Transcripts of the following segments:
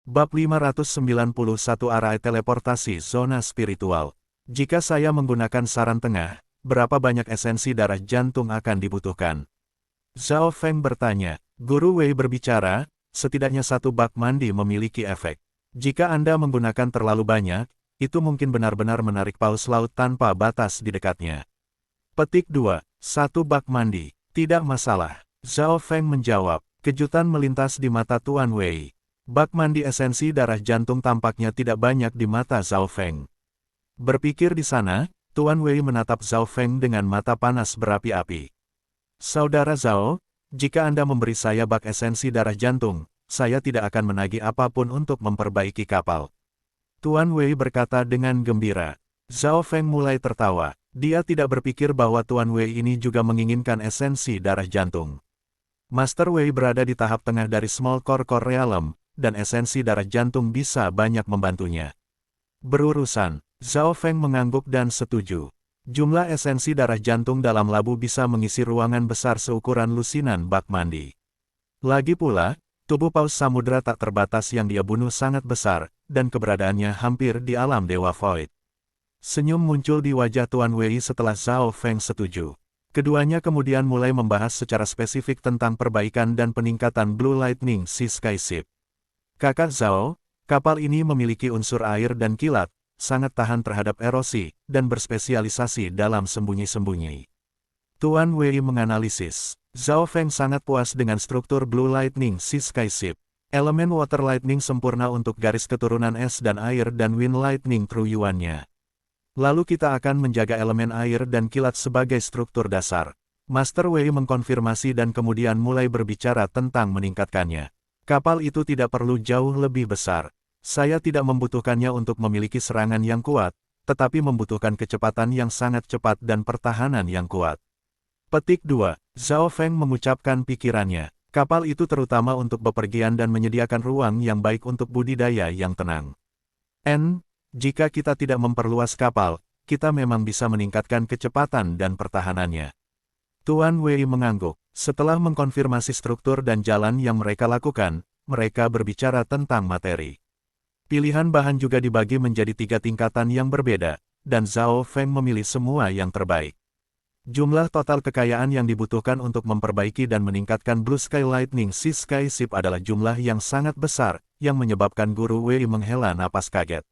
Bab 591 Arai Teleportasi Zona Spiritual. Jika saya menggunakan saran tengah, berapa banyak esensi darah jantung akan dibutuhkan? Zhao Feng bertanya. Guru Wei berbicara, setidaknya satu bak mandi memiliki efek. Jika Anda menggunakan terlalu banyak, itu mungkin benar-benar menarik paus laut tanpa batas di dekatnya. Petik 2. Satu bak mandi. Tidak masalah. Zhao Feng menjawab. Kejutan melintas di mata Tuan Wei. Bak mandi esensi darah jantung tampaknya tidak banyak di mata Zhao Feng. Berpikir di sana, Tuan Wei menatap Zhao Feng dengan mata panas berapi-api. Saudara Zhao, jika Anda memberi saya bak esensi darah jantung, saya tidak akan menagih apapun untuk memperbaiki kapal. Tuan Wei berkata dengan gembira. Zhao Feng mulai tertawa. Dia tidak berpikir bahwa Tuan Wei ini juga menginginkan esensi darah jantung. Master Wei berada di tahap tengah dari Small Core Realm, dan esensi darah jantung bisa banyak membantunya. Berurusan, Zhao Feng mengangguk dan setuju. Jumlah esensi darah jantung dalam labu bisa mengisi ruangan besar seukuran lusinan bak mandi. Lagi pula, tubuh paus samudra tak terbatas yang dia bunuh sangat besar, dan keberadaannya hampir di alam Dewa Void. Senyum muncul di wajah Tuan Wei setelah Zhao Feng setuju. Keduanya kemudian mulai membahas secara spesifik tentang perbaikan dan peningkatan Blue Lightning Sea Sky Ship. Kakak Zhao, kapal ini memiliki unsur air dan kilat, sangat tahan terhadap erosi, dan berspesialisasi dalam sembunyi-sembunyi. Tuan Wei menganalisis. Zhao Feng sangat puas dengan struktur Blue Lightning Sea Sky Ship. Elemen Water Lightning sempurna untuk garis keturunan es dan air dan Wind Lightning True Yuan-nya. Lalu kita akan menjaga elemen air dan kilat sebagai struktur dasar. Master Wei mengkonfirmasi dan kemudian mulai berbicara tentang meningkatkannya. Kapal itu tidak perlu jauh lebih besar. Saya tidak membutuhkannya untuk memiliki serangan yang kuat, tetapi membutuhkan kecepatan yang sangat cepat dan pertahanan yang kuat. Petik 2. Zhao Feng mengucapkan pikirannya. Kapal itu terutama untuk bepergian dan menyediakan ruang yang baik untuk budidaya yang tenang. Jika kita tidak memperluas kapal, kita memang bisa meningkatkan kecepatan dan pertahanannya. Tuan Wei mengangguk. Setelah mengkonfirmasi struktur dan jalan yang mereka lakukan, mereka berbicara tentang materi. Pilihan bahan juga dibagi menjadi 3 tingkatan yang berbeda, dan Zhao Feng memilih semua yang terbaik. Jumlah total kekayaan yang dibutuhkan untuk memperbaiki dan meningkatkan Blue Sky Lightning Sea Sky Ship adalah jumlah yang sangat besar, yang menyebabkan Guru Wei menghela napas kaget.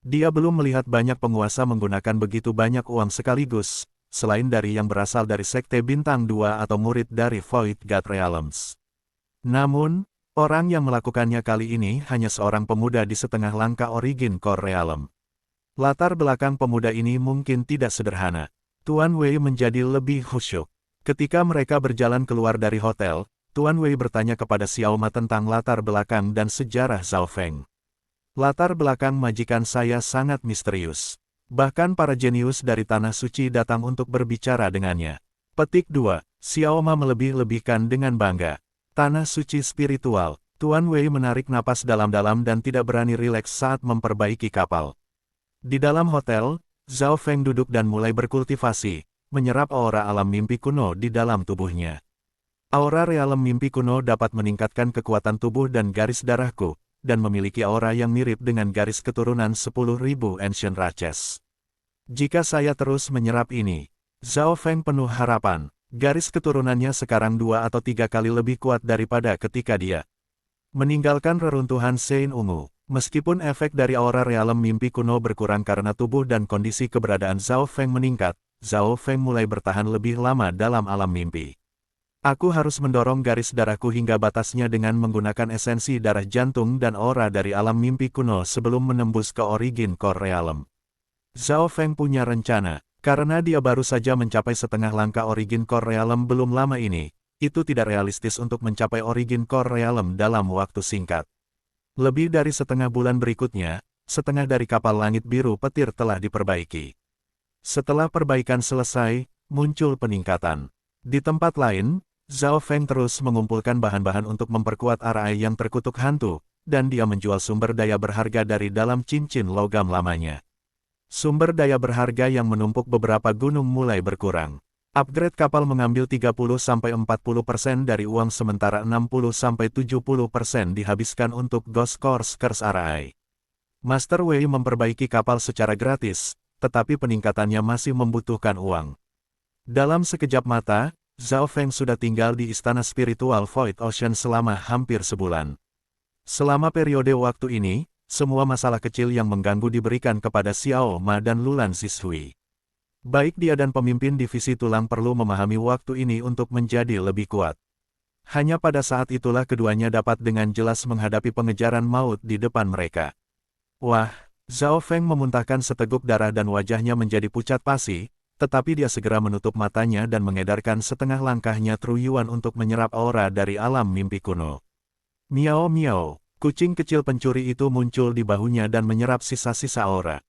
Dia belum melihat banyak penguasa menggunakan begitu banyak uang sekaligus, selain dari yang berasal dari Sekte Bintang 2 atau murid dari Void God Realms. Namun, orang yang melakukannya kali ini hanya seorang pemuda di setengah langkah Origin Core Realm. Latar belakang pemuda ini mungkin tidak sederhana. Tuan Wei menjadi lebih khusyuk. Ketika mereka berjalan keluar dari hotel, Tuan Wei bertanya kepada Xiao Ma tentang latar belakang dan sejarah Zhao Feng. Latar belakang majikan saya sangat misterius. Bahkan para jenius dari Tanah Suci datang untuk berbicara dengannya. Petik 2. Xiao Ma melebih-lebihkan dengan bangga. Tanah Suci Spiritual. Tuan Wei menarik napas dalam-dalam dan tidak berani rileks saat memperbaiki kapal. Di dalam hotel, Zhao Feng duduk dan mulai berkultivasi, menyerap aura alam mimpi kuno di dalam tubuhnya. Aura realem mimpi kuno dapat meningkatkan kekuatan tubuh dan garis darahku, dan memiliki aura yang mirip dengan garis keturunan 10.000 Ancient Ratches. Jika saya terus menyerap ini, Zhao Feng penuh harapan, garis keturunannya sekarang 2 atau 3 kali lebih kuat daripada ketika dia meninggalkan reruntuhan Sein Ungu. Meskipun efek dari aura realem mimpi kuno berkurang karena tubuh dan kondisi keberadaan Zhao Feng meningkat, Zhao Feng mulai bertahan lebih lama dalam alam mimpi. Aku harus mendorong garis darahku hingga batasnya dengan menggunakan esensi darah jantung dan aura dari alam mimpi kuno sebelum menembus ke Origin Core Realm. Zhao Feng punya rencana, karena dia baru saja mencapai setengah langkah Origin Core Realm belum lama ini, itu tidak realistis untuk mencapai Origin Core Realm dalam waktu singkat. Lebih dari setengah bulan berikutnya, setengah dari kapal langit biru petir telah diperbaiki. Setelah perbaikan selesai, muncul peningkatan. Di tempat lain, Zhao Feng terus mengumpulkan bahan-bahan untuk memperkuat arai yang terkutuk hantu, dan dia menjual sumber daya berharga dari dalam cincin logam lamanya. Sumber daya berharga yang menumpuk beberapa gunung mulai berkurang. Upgrade kapal mengambil 30-40% dari uang sementara 60-70% dihabiskan untuk Ghost Course Curse RI. Master Wei memperbaiki kapal secara gratis, tetapi peningkatannya masih membutuhkan uang. Dalam sekejap mata, Zhao Feng sudah tinggal di Istana Spiritual Void Ocean selama hampir sebulan. Selama periode waktu ini, semua masalah kecil yang mengganggu diberikan kepada Xiao Ma dan Lulan Zhishui. Baik dia dan pemimpin divisi tulang perlu memahami waktu ini untuk menjadi lebih kuat. Hanya pada saat itulah keduanya dapat dengan jelas menghadapi pengejaran maut di depan mereka. Wah, Zhao Feng memuntahkan seteguk darah dan wajahnya menjadi pucat pasi, tetapi dia segera menutup matanya dan mengedarkan setengah langkahnya Truyuan untuk menyerap aura dari alam mimpi kuno. Miao miao, kucing kecil pencuri itu muncul di bahunya dan menyerap sisa-sisa aura.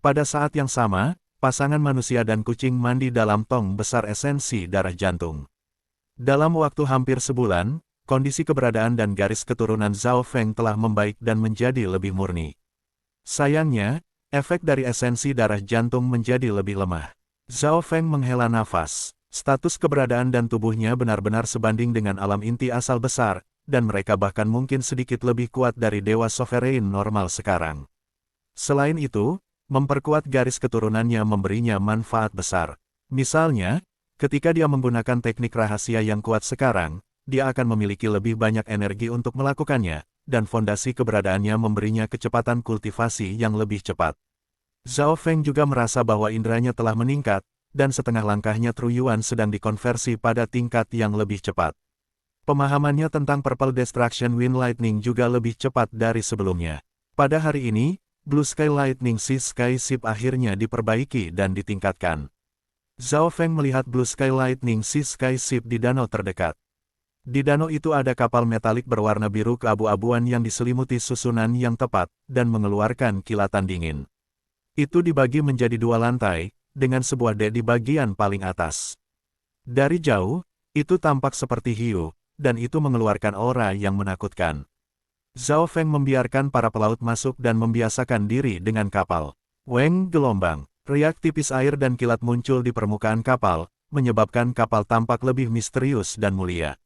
Pada saat yang sama, pasangan manusia dan kucing mandi dalam tong besar esensi darah jantung. Dalam waktu hampir sebulan, kondisi keberadaan dan garis keturunan Zhao Feng telah membaik dan menjadi lebih murni. Sayangnya, efek dari esensi darah jantung menjadi lebih lemah. Zhao Feng menghela nafas. Status keberadaan dan tubuhnya benar-benar sebanding dengan alam inti asal besar, dan mereka bahkan mungkin sedikit lebih kuat dari Dewa Sovereign normal sekarang. Selain itu, memperkuat garis keturunannya memberinya manfaat besar. Misalnya, ketika dia menggunakan teknik rahasia yang kuat sekarang, dia akan memiliki lebih banyak energi untuk melakukannya, dan fondasi keberadaannya memberinya kecepatan kultivasi yang lebih cepat. Zhao Feng juga merasa bahwa inderanya telah meningkat, dan setengah langkahnya Truyuan sedang dikonversi pada tingkat yang lebih cepat. Pemahamannya tentang Purple Destruction Wind Lightning juga lebih cepat dari sebelumnya. Pada hari ini, Blue Sky Lightning Sea Sky Ship akhirnya diperbaiki dan ditingkatkan. Zhao Feng melihat Blue Sky Lightning Sea Sky Ship di danau terdekat. Di danau itu ada kapal metalik berwarna biru keabu-abuan yang diselimuti susunan yang tepat, dan mengeluarkan kilatan dingin. Itu dibagi menjadi 2 lantai, dengan sebuah dek di bagian paling atas. Dari jauh, itu tampak seperti hiu, dan itu mengeluarkan aura yang menakutkan. Zhao Feng membiarkan para pelaut masuk dan membiasakan diri dengan kapal. Weng gelombang, riak tipis air dan kilat muncul di permukaan kapal, menyebabkan kapal tampak lebih misterius dan mulia.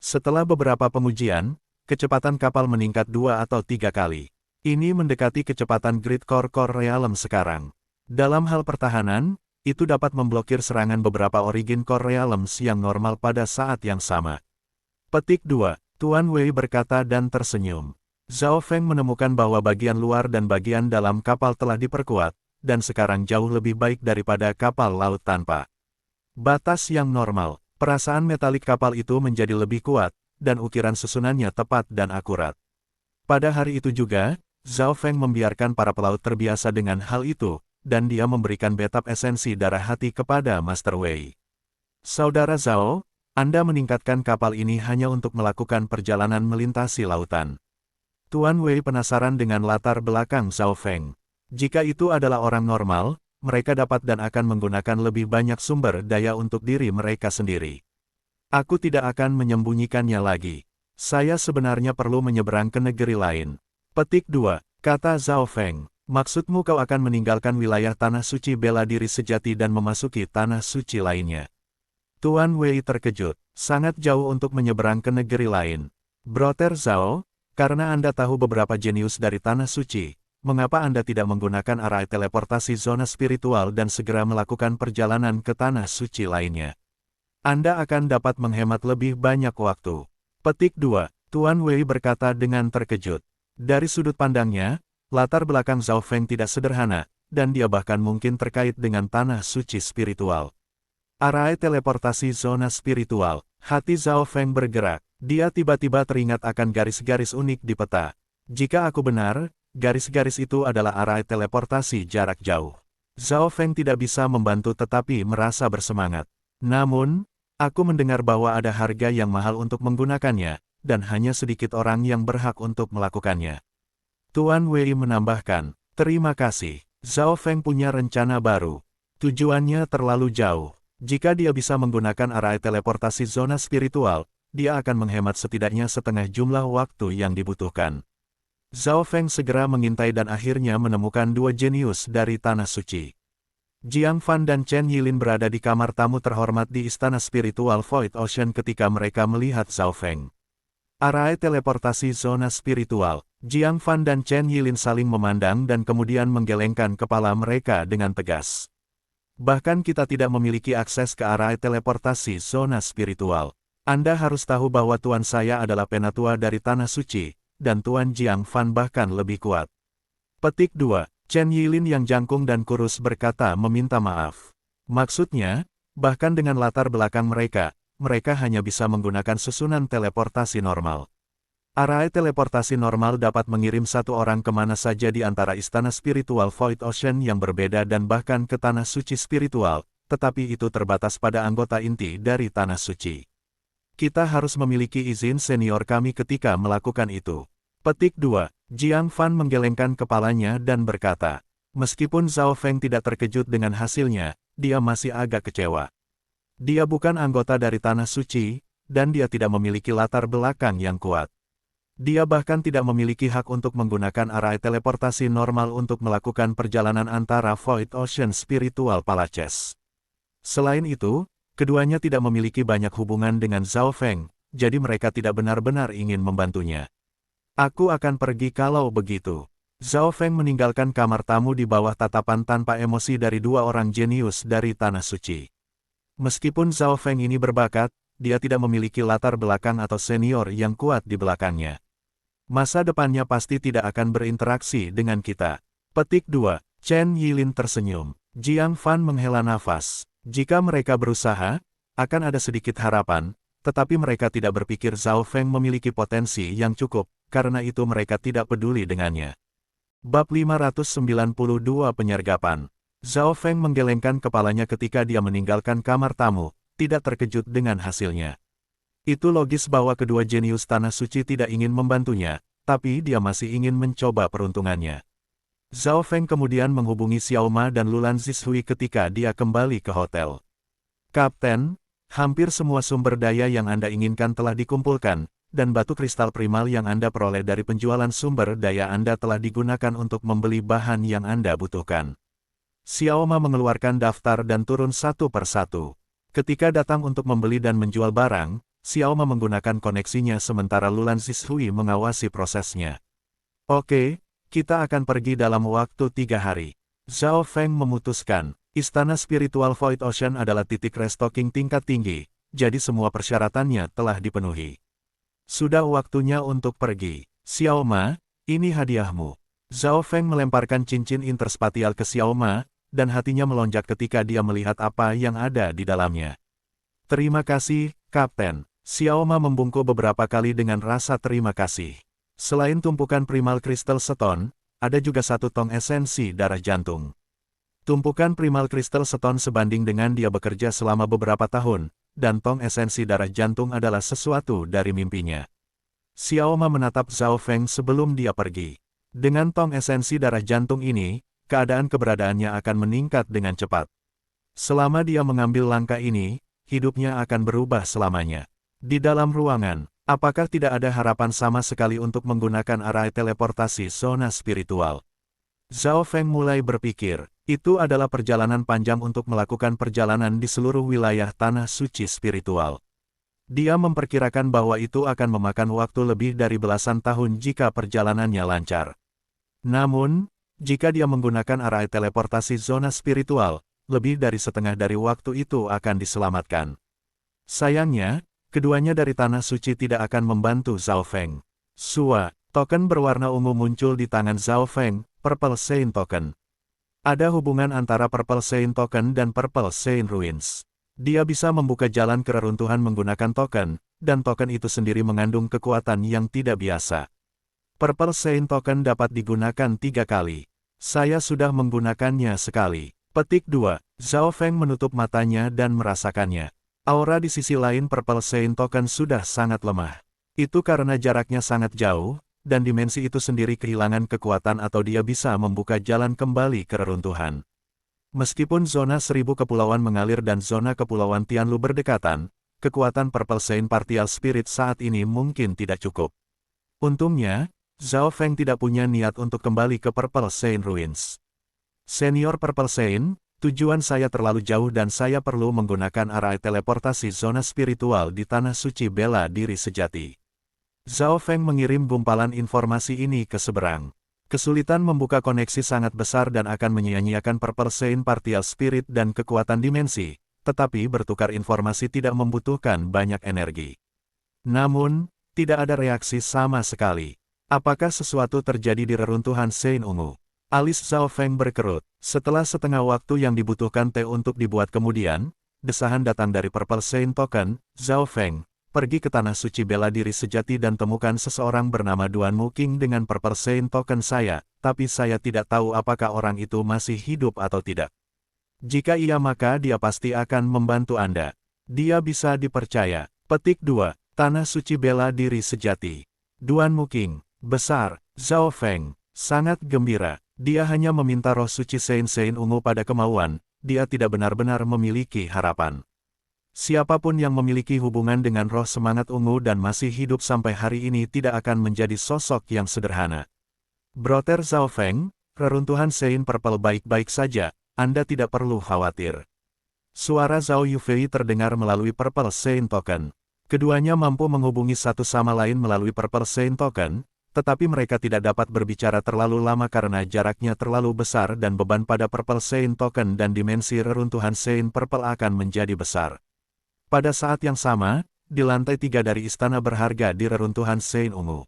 Setelah beberapa pengujian, kecepatan kapal meningkat 2 atau 3 kali. Ini mendekati kecepatan Great Core Realm sekarang. Dalam hal pertahanan, itu dapat memblokir serangan beberapa Origin Core Realms yang normal pada saat yang sama. Petik 2. Tuan Wei berkata dan tersenyum. Zhao Feng menemukan bahwa bagian luar dan bagian dalam kapal telah diperkuat, dan sekarang jauh lebih baik daripada kapal laut tanpa batas yang normal. Perasaan metalik kapal itu menjadi lebih kuat, dan ukiran susunannya tepat dan akurat. Pada hari itu juga, Zhao Feng membiarkan para pelaut terbiasa dengan hal itu, dan dia memberikan betap esensi darah hati kepada Master Wei. Saudara Zhao, Anda meningkatkan kapal ini hanya untuk melakukan perjalanan melintasi lautan. Tuan Wei penasaran dengan latar belakang Zhao Feng. Jika itu adalah orang normal, mereka dapat dan akan menggunakan lebih banyak sumber daya untuk diri mereka sendiri. Aku tidak akan menyembunyikannya lagi. Saya sebenarnya perlu menyeberang ke negeri lain. Petik 2, kata Zhao Feng. Maksudmu kau akan meninggalkan wilayah tanah suci bela diri sejati dan memasuki tanah suci lainnya. Tuan Wei terkejut, sangat jauh untuk menyeberang ke negeri lain. Brother Zhao, karena Anda tahu beberapa jenius dari tanah suci, mengapa Anda tidak menggunakan arah teleportasi zona spiritual dan segera melakukan perjalanan ke tanah suci lainnya? Anda akan dapat menghemat lebih banyak waktu. Petik 2, Tuan Wei berkata dengan terkejut. Dari sudut pandangnya, latar belakang Zhao Feng tidak sederhana, dan dia bahkan mungkin terkait dengan tanah suci spiritual. Arai teleportasi zona spiritual. Hati Zhao Feng bergerak. Dia tiba-tiba teringat akan garis-garis unik di peta. Jika aku benar, garis-garis itu adalah arai teleportasi jarak jauh. Zhao Feng tidak bisa membantu tetapi merasa bersemangat. Namun, aku mendengar bahwa ada harga yang mahal untuk menggunakannya, dan hanya sedikit orang yang berhak untuk melakukannya. Tuan Wei menambahkan, terima kasih. Zhao Feng punya rencana baru. Tujuannya terlalu jauh. Jika dia bisa menggunakan arai teleportasi zona spiritual, dia akan menghemat setidaknya setengah jumlah waktu yang dibutuhkan. Zhao Feng segera mengintai dan akhirnya menemukan 2 jenius dari tanah suci. Jiang Fan dan Chen Yilin berada di kamar tamu terhormat di Istana Spiritual Void Ocean ketika mereka melihat Zhao Feng. Arai teleportasi zona spiritual. Jiang Fan dan Chen Yilin saling memandang dan kemudian menggelengkan kepala mereka dengan tegas. Bahkan kita tidak memiliki akses ke arai teleportasi zona spiritual. Anda harus tahu bahwa tuan saya adalah penatua dari Tanah Suci, dan tuan Jiang Fan bahkan lebih kuat. Petik 2. Chen Yilin yang jangkung dan kurus berkata meminta maaf. Maksudnya, bahkan dengan latar belakang mereka hanya bisa menggunakan susunan teleportasi normal. Arai teleportasi normal dapat mengirim satu orang kemana saja di antara Istana Spiritual Void Ocean yang berbeda dan bahkan ke Tanah Suci Spiritual, tetapi itu terbatas pada anggota inti dari Tanah Suci. Kita harus memiliki izin senior kami ketika melakukan itu. Petik 2. Jiang Fan menggelengkan kepalanya dan berkata, meskipun Zhao Feng tidak terkejut dengan hasilnya, dia masih agak kecewa. Dia bukan anggota dari Tanah Suci, dan dia tidak memiliki latar belakang yang kuat. Dia bahkan tidak memiliki hak untuk menggunakan arai teleportasi normal untuk melakukan perjalanan antara Void Ocean Spiritual Palaces. Selain itu, keduanya tidak memiliki banyak hubungan dengan Zhao Feng, jadi mereka tidak benar-benar ingin membantunya. Aku akan pergi kalau begitu. Zhao Feng meninggalkan kamar tamu di bawah tatapan tanpa emosi dari dua orang jenius dari Tanah Suci. Meskipun Zhao Feng ini berbakat, dia tidak memiliki latar belakang atau senior yang kuat di belakangnya. Masa depannya pasti tidak akan berinteraksi dengan kita. Petik 2. Chen Yilin tersenyum. Jiang Fan menghela nafas. Jika mereka berusaha, akan ada sedikit harapan, tetapi mereka tidak berpikir Zhao Feng memiliki potensi yang cukup, karena itu mereka tidak peduli dengannya. Bab 592 Penyergapan. Zhao Feng menggelengkan kepalanya ketika dia meninggalkan kamar tamu, tidak terkejut dengan hasilnya. Itu logis bahwa kedua jenius Tanah Suci tidak ingin membantunya, tapi dia masih ingin mencoba peruntungannya. Zhao Feng kemudian menghubungi Xiao Ma dan Lulan Zishui ketika dia kembali ke hotel. Kapten, hampir semua sumber daya yang Anda inginkan telah dikumpulkan, dan batu kristal primal yang Anda peroleh dari penjualan sumber daya Anda telah digunakan untuk membeli bahan yang Anda butuhkan. Xiao Ma mengeluarkan daftar dan turun satu persatu. Ketika datang untuk membeli dan menjual barang, Xiao Ma menggunakan koneksinya sementara Lulan Zishui mengawasi prosesnya. Oke, kita akan pergi dalam waktu 3 hari. Zhao Feng memutuskan, Istana Spiritual Void Ocean adalah titik restocking tingkat tinggi, jadi semua persyaratannya telah dipenuhi. Sudah waktunya untuk pergi. Xiao Ma, ini hadiahmu. Zhao Feng melemparkan cincin interspatial ke Xiao Ma, dan hatinya melonjak ketika dia melihat apa yang ada di dalamnya. Terima kasih, Kapten. Xiao Ma membungkuk beberapa kali dengan rasa terima kasih. Selain tumpukan primal kristal stone, ada juga satu tong esensi darah jantung. Tumpukan primal kristal stone sebanding dengan dia bekerja selama beberapa tahun, dan tong esensi darah jantung adalah sesuatu dari mimpinya. Xiao Ma menatap Zhao Feng sebelum dia pergi. Dengan tong esensi darah jantung ini, keadaan keberadaannya akan meningkat dengan cepat. Selama dia mengambil langkah ini, hidupnya akan berubah selamanya. Di dalam ruangan, apakah tidak ada harapan sama sekali untuk menggunakan arai teleportasi zona spiritual? Zhao Feng mulai berpikir, itu adalah perjalanan panjang untuk melakukan perjalanan di seluruh wilayah Tanah Suci Spiritual. Dia memperkirakan bahwa itu akan memakan waktu lebih dari belasan tahun jika perjalanannya lancar. Namun, jika dia menggunakan arai teleportasi zona spiritual, lebih dari setengah dari waktu itu akan diselamatkan. Sayangnya, keduanya dari Tanah Suci tidak akan membantu Zhao Feng. Sua, token berwarna ungu muncul di tangan Zhao Feng, Purple Saint Token. Ada hubungan antara Purple Saint Token dan Purple Saint Ruins. Dia bisa membuka jalan ke reruntuhan menggunakan token, dan token itu sendiri mengandung kekuatan yang tidak biasa. Purple Saint Token dapat digunakan 3 kali. Saya sudah menggunakannya sekali. Petik 2. Zhao Feng menutup matanya dan merasakannya. Aura di sisi lain Purple Saint Token sudah sangat lemah. Itu karena jaraknya sangat jauh, dan dimensi itu sendiri kehilangan kekuatan atau dia bisa membuka jalan kembali ke reruntuhan. Meskipun zona 1000 kepulauan mengalir dan zona kepulauan Tianlu berdekatan, kekuatan Purple Saint Partial Spirit saat ini mungkin tidak cukup. Untungnya, Zhao Feng tidak punya niat untuk kembali ke Purple Saint Ruins. Senior Purple Saint, Tujuan saya terlalu jauh dan saya perlu menggunakan arai teleportasi zona spiritual di tanah suci bela diri sejati. Zhao Feng mengirim gumpalan informasi ini ke seberang. Kesulitan membuka koneksi sangat besar dan akan menyia-nyiakan Purple Saint Partial Spirit dan kekuatan dimensi, tetapi bertukar informasi tidak membutuhkan banyak energi. Namun, tidak ada reaksi sama sekali. Apakah sesuatu terjadi di reruntuhan Saint Ungu? Alis Zhao Feng berkerut. Setelah setengah waktu yang dibutuhkan teh untuk dibuat kemudian, desahan datang dari Purple Saint Token. Zhao Feng, pergi ke tanah suci bela diri sejati dan temukan seseorang bernama Duan Muking dengan Purple Saint Token saya, tapi saya tidak tahu apakah orang itu masih hidup atau tidak. Jika iya maka dia pasti akan membantu Anda. Dia bisa dipercaya. Petik 2. Tanah suci bela diri sejati. Duan Muking, besar. Zhao Feng, sangat gembira. Dia hanya meminta roh suci Saint Ungu pada kemauan, dia tidak benar-benar memiliki harapan. Siapapun yang memiliki hubungan dengan roh semangat ungu dan masih hidup sampai hari ini tidak akan menjadi sosok yang sederhana. Brother Zhao Feng, reruntuhan Saint Purple baik-baik saja, Anda tidak perlu khawatir. Suara Zhao Yufei terdengar melalui Purple Saint Token. Keduanya mampu menghubungi satu sama lain melalui Purple Saint Token, tetapi mereka tidak dapat berbicara terlalu lama karena jaraknya terlalu besar dan beban pada Purple Saint Token dan dimensi reruntuhan Saint Purple akan menjadi besar. Pada saat yang sama, di lantai 3 dari istana berharga di reruntuhan Saint Ungu.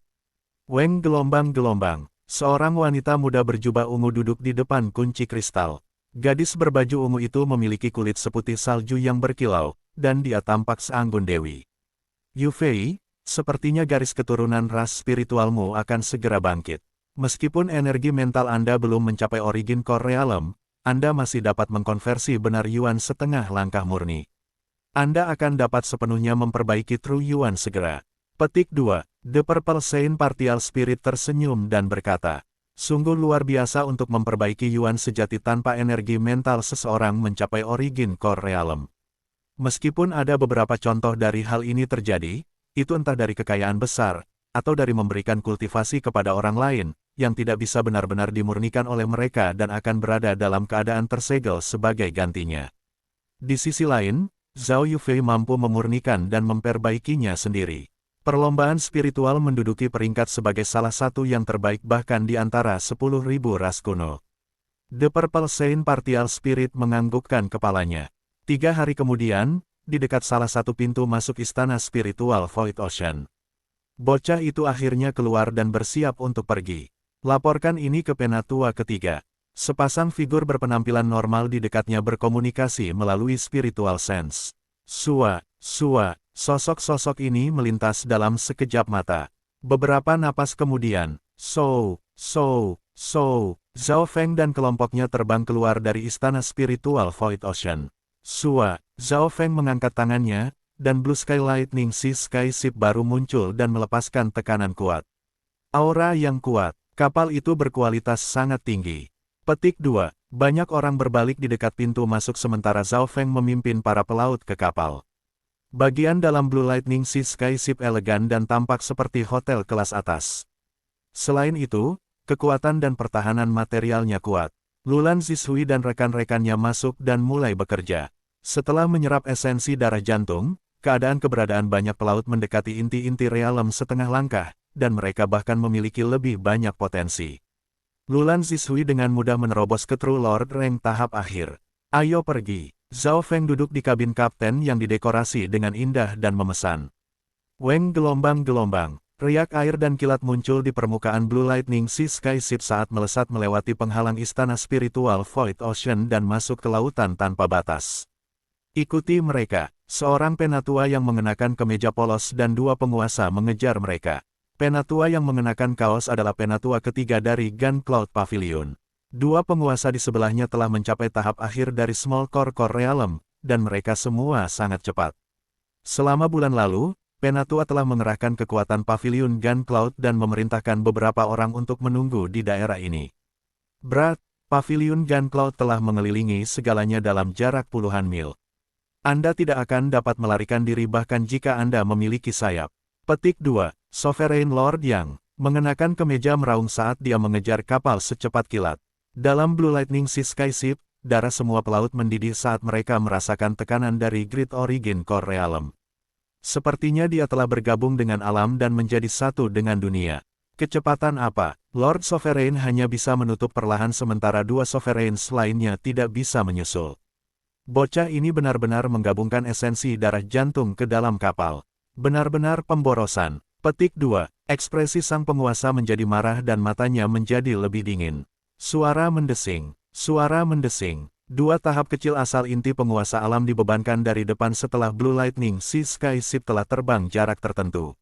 Weng gelombang-gelombang, seorang wanita muda berjubah ungu duduk di depan kunci kristal. Gadis berbaju ungu itu memiliki kulit seputih salju yang berkilau, dan dia tampak seanggun dewi. Yufei, sepertinya garis keturunan ras spiritualmu akan segera bangkit. Meskipun energi mental Anda belum mencapai origin core realm, Anda masih dapat mengkonversi benar Yuan setengah langkah murni. Anda akan dapat sepenuhnya memperbaiki True Yuan segera. Petik 2. The Purple Saint Partial Spirit tersenyum dan berkata, sungguh luar biasa untuk memperbaiki Yuan sejati tanpa energi mental seseorang mencapai origin core realm. Meskipun ada beberapa contoh dari hal ini terjadi, itu entah dari kekayaan besar, atau dari memberikan kultivasi kepada orang lain, yang tidak bisa benar-benar dimurnikan oleh mereka dan akan berada dalam keadaan tersegel sebagai gantinya. Di sisi lain, Zhao Yufei mampu memurnikan dan memperbaikinya sendiri. Perlombaan spiritual menduduki peringkat sebagai salah satu yang terbaik bahkan di antara 10.000 ras kuno. The Purple Saint Partial Spirit menganggukkan kepalanya. 3 hari kemudian, di dekat salah satu pintu masuk istana spiritual Void Ocean. Bocah itu akhirnya keluar dan bersiap untuk pergi. Laporkan ini ke Penatua ketiga. Sepasang figur berpenampilan normal di dekatnya berkomunikasi melalui spiritual sense. Sosok-sosok ini melintas dalam sekejap mata. Beberapa napas kemudian, Zhao Feng dan kelompoknya terbang keluar dari istana spiritual Void Ocean. Zhao Feng mengangkat tangannya, dan Blue Sky Lightning Sea Sky Ship baru muncul dan melepaskan tekanan kuat. Aura yang kuat, kapal itu berkualitas sangat tinggi. Petik 2. Banyak orang berbalik di dekat pintu masuk sementara Zhao Feng memimpin para pelaut ke kapal. Bagian dalam Blue Lightning Sea Sky Ship elegan dan tampak seperti hotel kelas atas. Selain itu, kekuatan dan pertahanan materialnya kuat. Lulan Zishui dan rekan-rekannya masuk dan mulai bekerja. Setelah menyerap esensi darah jantung, keberadaan banyak pelaut mendekati inti-inti realem setengah langkah, dan mereka bahkan memiliki lebih banyak potensi. Lulan Zishui dengan mudah menerobos ke True Lord rank tahap akhir. Ayo pergi. Zhao Feng duduk di kabin kapten yang didekorasi dengan indah dan memesan. Weng gelombang-gelombang. Riak air dan kilat muncul di permukaan Blue Lightning Sea Sky Ship saat melesat melewati penghalang istana spiritual Void Ocean dan masuk ke lautan tanpa batas. Ikuti mereka. Seorang penatua yang mengenakan kemeja polos dan 2 penguasa mengejar mereka. Penatua yang mengenakan kaos adalah penatua ketiga dari Gun Cloud Pavilion. 2 penguasa di sebelahnya telah mencapai tahap akhir dari Small Core Realm, dan mereka semua sangat cepat. Selama bulan lalu, Penatua telah mengerahkan kekuatan Pavilion Gun Cloud dan memerintahkan beberapa orang untuk menunggu di daerah ini. Pavilion Gun Cloud telah mengelilingi segalanya dalam jarak puluhan mil. Anda tidak akan dapat melarikan diri bahkan jika Anda memiliki sayap. Petik 2. Sovereign Lord Yang, mengenakan kemeja meraung saat dia mengejar kapal secepat kilat. Dalam Blue Lightning Sea Sky Ship, darah semua pelaut mendidih saat mereka merasakan tekanan dari Grid Origin Core Realm. Sepertinya dia telah bergabung dengan alam dan menjadi satu dengan dunia. Kecepatan apa? Lord Sovereign hanya bisa menutup perlahan sementara dua Sovereigns lainnya tidak bisa menyusul. Bocah ini benar-benar menggabungkan esensi darah jantung ke dalam kapal. Benar-benar pemborosan. Petik 2. Ekspresi sang penguasa menjadi marah dan matanya menjadi lebih dingin. Suara mendesing. Suara mendesing. Dua tahap kecil asal inti penguasa alam dibebankan dari depan setelah Blue Lightning Sea Sky Ship telah terbang jarak tertentu.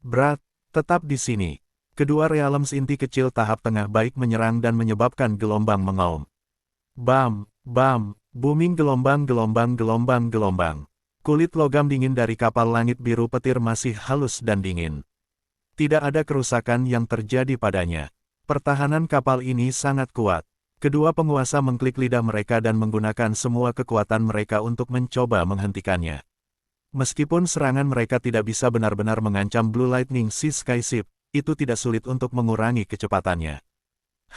Berat, tetap di sini. Kedua realms inti kecil tahap tengah baik menyerang dan menyebabkan gelombang mengaum. Bam, bam, booming gelombang. Kulit logam dingin dari kapal langit biru petir masih halus dan dingin. Tidak ada kerusakan yang terjadi padanya. Pertahanan kapal ini sangat kuat. Kedua penguasa mengklik lidah mereka dan menggunakan semua kekuatan mereka untuk mencoba menghentikannya. Meskipun serangan mereka tidak bisa benar-benar mengancam Blue Lightning Sea Sky Ship, itu tidak sulit untuk mengurangi kecepatannya.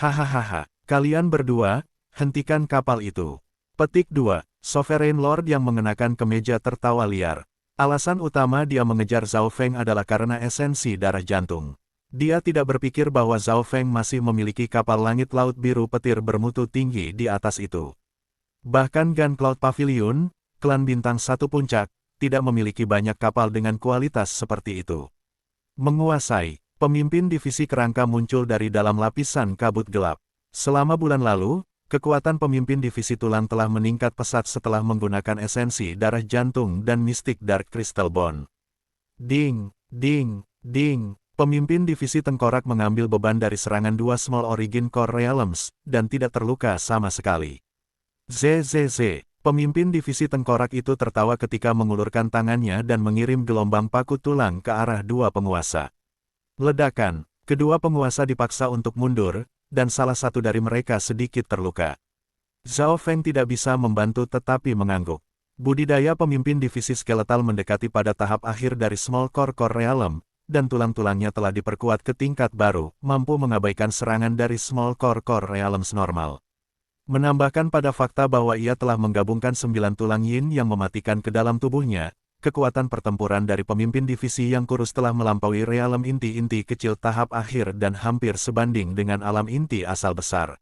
Hahaha, kalian berdua, hentikan kapal itu. Petik 2. Sovereign Lord yang mengenakan kemeja tertawa liar. Alasan utama dia mengejar Zhao Feng adalah karena esensi darah jantung. Dia tidak berpikir bahwa Zhao Feng masih memiliki kapal langit laut biru petir bermutu tinggi di atas itu. Bahkan Gun Cloud Pavilion, klan bintang 1 puncak, tidak memiliki banyak kapal dengan kualitas seperti itu. Menguasai, pemimpin divisi kerangka muncul dari dalam lapisan kabut gelap. Selama bulan lalu, kekuatan pemimpin divisi tulang telah meningkat pesat setelah menggunakan esensi darah jantung dan mistik Dark Crystal Bond. Ding, ding, ding. Pemimpin divisi tengkorak mengambil beban dari serangan dua Small Origin Core Realms, dan tidak terluka sama sekali. ZZZ, pemimpin divisi tengkorak itu tertawa ketika mengulurkan tangannya dan mengirim gelombang paku tulang ke arah dua penguasa. Ledakan, kedua penguasa dipaksa untuk mundur, dan salah satu dari mereka sedikit terluka. Zhao Feng tidak bisa membantu tetapi mengangguk. Budidaya pemimpin divisi skeletal mendekati pada tahap akhir dari Small Core Realm, dan tulang-tulangnya telah diperkuat ke tingkat baru, mampu mengabaikan serangan dari Small Core Realms normal. Menambahkan pada fakta bahwa ia telah menggabungkan 9 tulang yin yang mematikan ke dalam tubuhnya, kekuatan pertempuran dari pemimpin divisi yang kurus telah melampaui realem inti-inti kecil tahap akhir dan hampir sebanding dengan alam inti asal besar.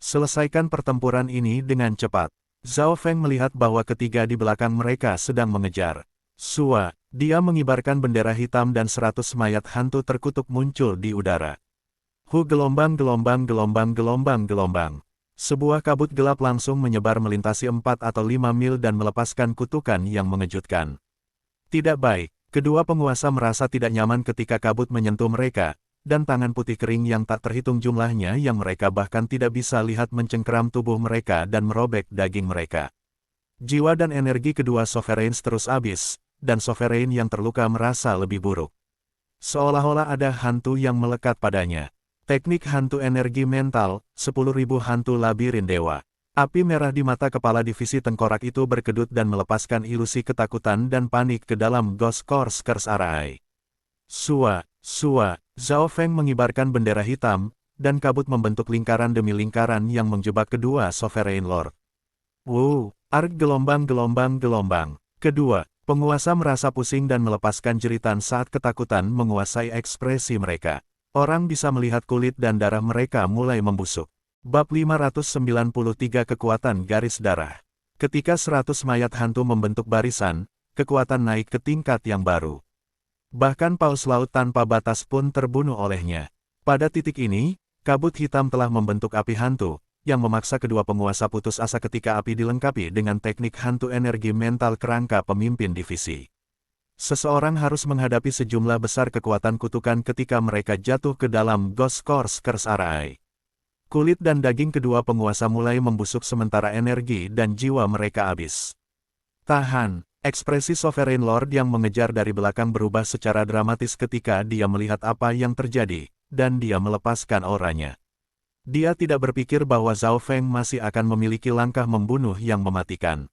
Selesaikan pertempuran ini dengan cepat. Zhao Feng melihat bahwa ketiga di belakang mereka sedang mengejar. Sua, dia mengibarkan bendera hitam dan 100 mayat hantu terkutuk muncul di udara. Gelombang. Sebuah kabut gelap langsung menyebar melintasi 4 atau 5 mil dan melepaskan kutukan yang mengejutkan. Tidak baik, kedua penguasa merasa tidak nyaman ketika kabut menyentuh mereka, dan tangan putih kering yang tak terhitung jumlahnya yang mereka bahkan tidak bisa lihat mencengkeram tubuh mereka dan merobek daging mereka. Jiwa dan energi kedua Sovereigns terus habis, dan Sovereign yang terluka merasa lebih buruk. Seolah-olah ada hantu yang melekat padanya. Teknik hantu energi mental, 10.000 hantu labirin dewa. Api merah di mata kepala divisi tengkorak itu berkedut dan melepaskan ilusi ketakutan dan panik ke dalam Ghost Curse Arai. Sua, Zhao Feng mengibarkan bendera hitam, dan kabut membentuk lingkaran demi lingkaran yang menjebak kedua Sovereign Lord. Ark gelombang. Kedua penguasa merasa pusing dan melepaskan jeritan saat ketakutan menguasai ekspresi mereka. Orang bisa melihat kulit dan darah mereka mulai membusuk. Bab 593 Kekuatan Garis Darah. Ketika 100 mayat hantu membentuk barisan, kekuatan naik ke tingkat yang baru. Bahkan paus laut tanpa batas pun terbunuh olehnya. Pada titik ini, kabut hitam telah membentuk api hantu, yang memaksa kedua penguasa putus asa ketika api dilengkapi dengan teknik hantu energi mental kerangka pemimpin divisi. Seseorang harus menghadapi sejumlah besar kekuatan kutukan ketika mereka jatuh ke dalam Ghost Curse Arai. Kulit dan daging kedua penguasa mulai membusuk sementara energi dan jiwa mereka habis. Tahan, ekspresi Sovereign Lord yang mengejar dari belakang berubah secara dramatis ketika dia melihat apa yang terjadi, dan dia melepaskan auranya. Dia tidak berpikir bahwa Zhao Feng masih akan memiliki langkah membunuh yang mematikan.